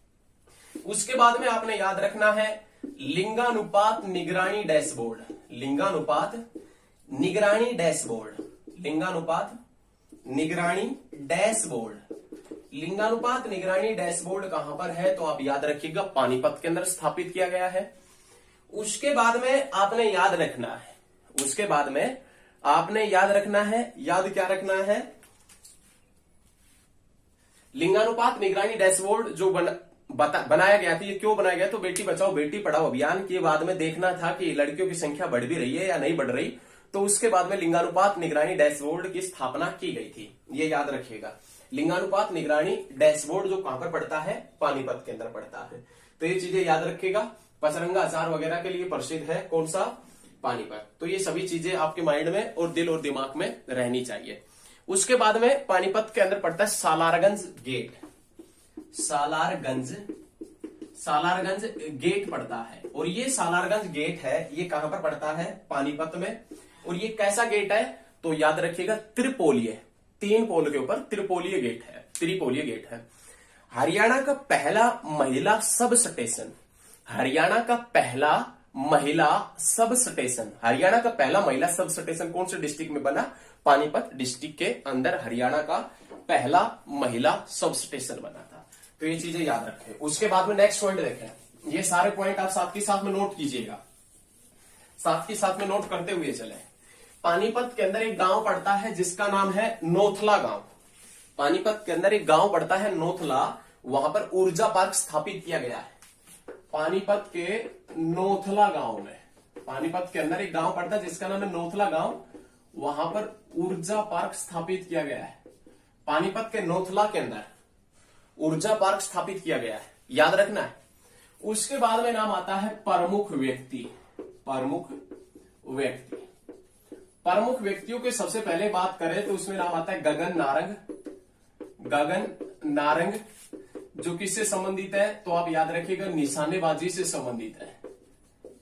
उसके बाद में आपने याद रखना है लिंगानुपात निगरानी डैशबोर्ड। लिंगानुपात निगरानी डैशबोर्ड कहां पर है? तो आप याद रखिएगा पानीपत के अंदर स्थापित किया गया है। उसके बाद में आपने याद रखना है, याद क्या रखना है? लिंगानुपात निगरानी डैशबोर्ड जो बनाया गया था, ये क्यों बनाया गया? तो बेटी बचाओ बेटी पढ़ाओ अभियान के बाद में देखना था कि लड़कियों की संख्या बढ़ भी रही है या नहीं बढ़ रही, तो उसके बाद में लिंगानुपात निगरानी डैशबोर्ड की स्थापना की गई थी। ये याद रखिएगा, लिंगानुपात निगरानी डैशबोर्ड जो कहां पर पड़ता है? पानीपत के अंदर पड़ता है। तो ये चीजें याद रखिएगा। पचरंगा अचार वगैरह के लिए प्रसिद्ध है कौन सा? पानीपत। तो ये सभी चीजें आपके माइंड में और दिल और दिमाग में रहनी चाहिए। उसके बाद में पानीपत के अंदर पड़ता है सालारगंज गेट पड़ता है। और ये सालारगंज गेट है, ये कहां पर पड़ता है? पानीपत में। और ये कैसा गेट है? तो याद रखिएगा त्रिपोलीय, 3 पोल के ऊपर त्रिपोलीय गेट है। हरियाणा का पहला महिला सब स्टेशन कौन से डिस्ट्रिक्ट में बना? पानीपत डिस्ट्रिक्ट के अंदर हरियाणा का पहला महिला सब स्टेशन बना था। तो ये चीजें याद रखें। उसके बाद में नेक्स्ट पॉइंट देखें। ये सारे पॉइंट आप साथ के साथ में नोट कीजिएगा, साथ के साथ में नोट करते हुए चले। पानीपत के अंदर एक गांव पड़ता है जिसका नाम है नोथला गांव। पानीपत के अंदर एक गांव पड़ता है नोथला, वहां पर ऊर्जा पार्क स्थापित किया गया है। पानीपत के नोथला गांव में, पानीपत के अंदर एक गांव पड़ता है जिसका नाम है नोथला गांव, वहां पर ऊर्जा पार्क स्थापित किया गया है। पानीपत के नोथला के अंदर ऊर्जा पार्क स्थापित किया गया है, याद रखना है। उसके बाद में नाम आता है प्रमुख व्यक्तियों के सबसे पहले बात करें तो उसमें नाम आता है गगन नारंग, जो किससे संबंधित है? तो आप याद रखिएगा निशानेबाजी से संबंधित है।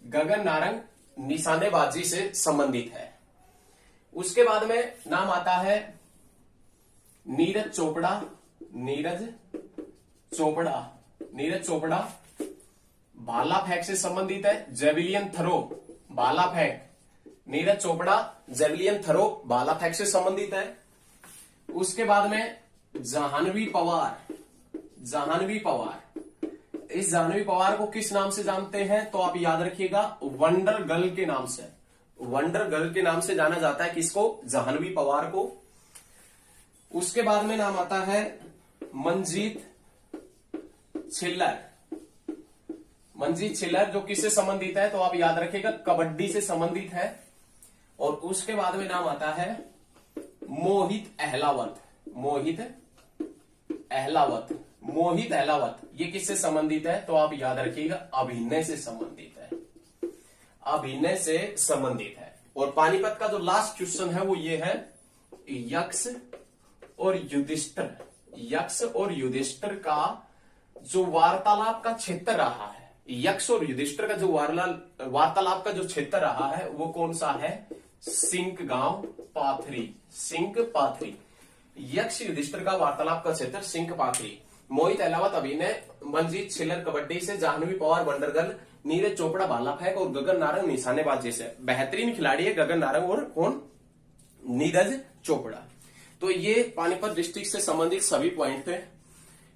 गगन नारंग निशानेबाजी से संबंधित है। उसके बाद में नाम आता है नीरज चोपड़ा भाला फेंक से संबंधित है। जेवलियन थ्रो भाला फेंक, नीरज चोपड़ा जेवलियन थ्रो भाला फेंक से संबंधित है। उसके बाद में जाह्नवी पवार इस जाह्नवी पवार को किस नाम से जानते हैं? तो आप याद रखिएगा, वंडर गर्ल के नाम से। वंडर गर्ल के नाम से जाना जाता है किसको? जाह्नवी पवार को। उसके बाद में नाम आता है मंजीत छिल्लर। मंजीत छिल्लर जो किससे संबंधित है? तो आप याद रखिएगा, कबड्डी से संबंधित है। और उसके बाद में नाम आता है मोहित अहलावत। मोहित अहलावत। मोहित अहलावत ये किससे संबंधित है? तो आप याद रखिएगा, अभिनय से संबंधित है। अभिनय से संबंधित है। और पानीपत का जो लास्ट क्वेश्चन है वो ये है, यक्ष और युधिष्ठिर। यक्ष और युधिष्ठिर का जो वार्तालाप का क्षेत्र रहा है, यक्ष और युधिष्ठिर का जो वार्तालाप का जो क्षेत्र रहा है वो कौन सा है? सिंक गांव पाथरी। सिंक पाथरी। यक्ष युधिष्ठिर का वार्तालाप का क्षेत्र सिंक पाथरी। मोहित अहलावत अभिनय, मंजीत छिल्लर कबड्डी से, जाह्नवी पवार वंडरगर्ल, नीरज चोपड़ा भाला फेंक और गगन नारंग निशानेबाजी से। बेहतरीन खिलाड़ी है गगन नारंग और कौन? नीरज चोपड़ा। तो ये पानीपत डिस्ट्रिक्ट से संबंधित सभी पॉइंट थे।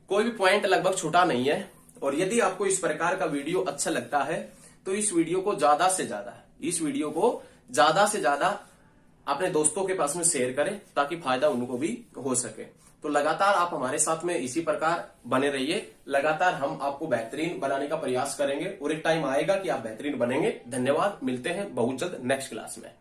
कोई भी पॉइंट लगभग छूटा नहीं है। और यदि आपको इस प्रकार का वीडियो अच्छा लगता है तो इस वीडियो को ज्यादा से ज्यादा अपने दोस्तों के पास में शेयर करें ताकि फायदा उनको भी हो सके। तो लगातार आप हमारे साथ में इसी प्रकार बने रहिए। लगातार हम आपको बेहतरीन बनाने का प्रयास करेंगे और एक टाइम आएगा कि आप बेहतरीन बनेंगे। धन्यवाद। मिलते हैं बहुत जल्द नेक्स्ट क्लास में।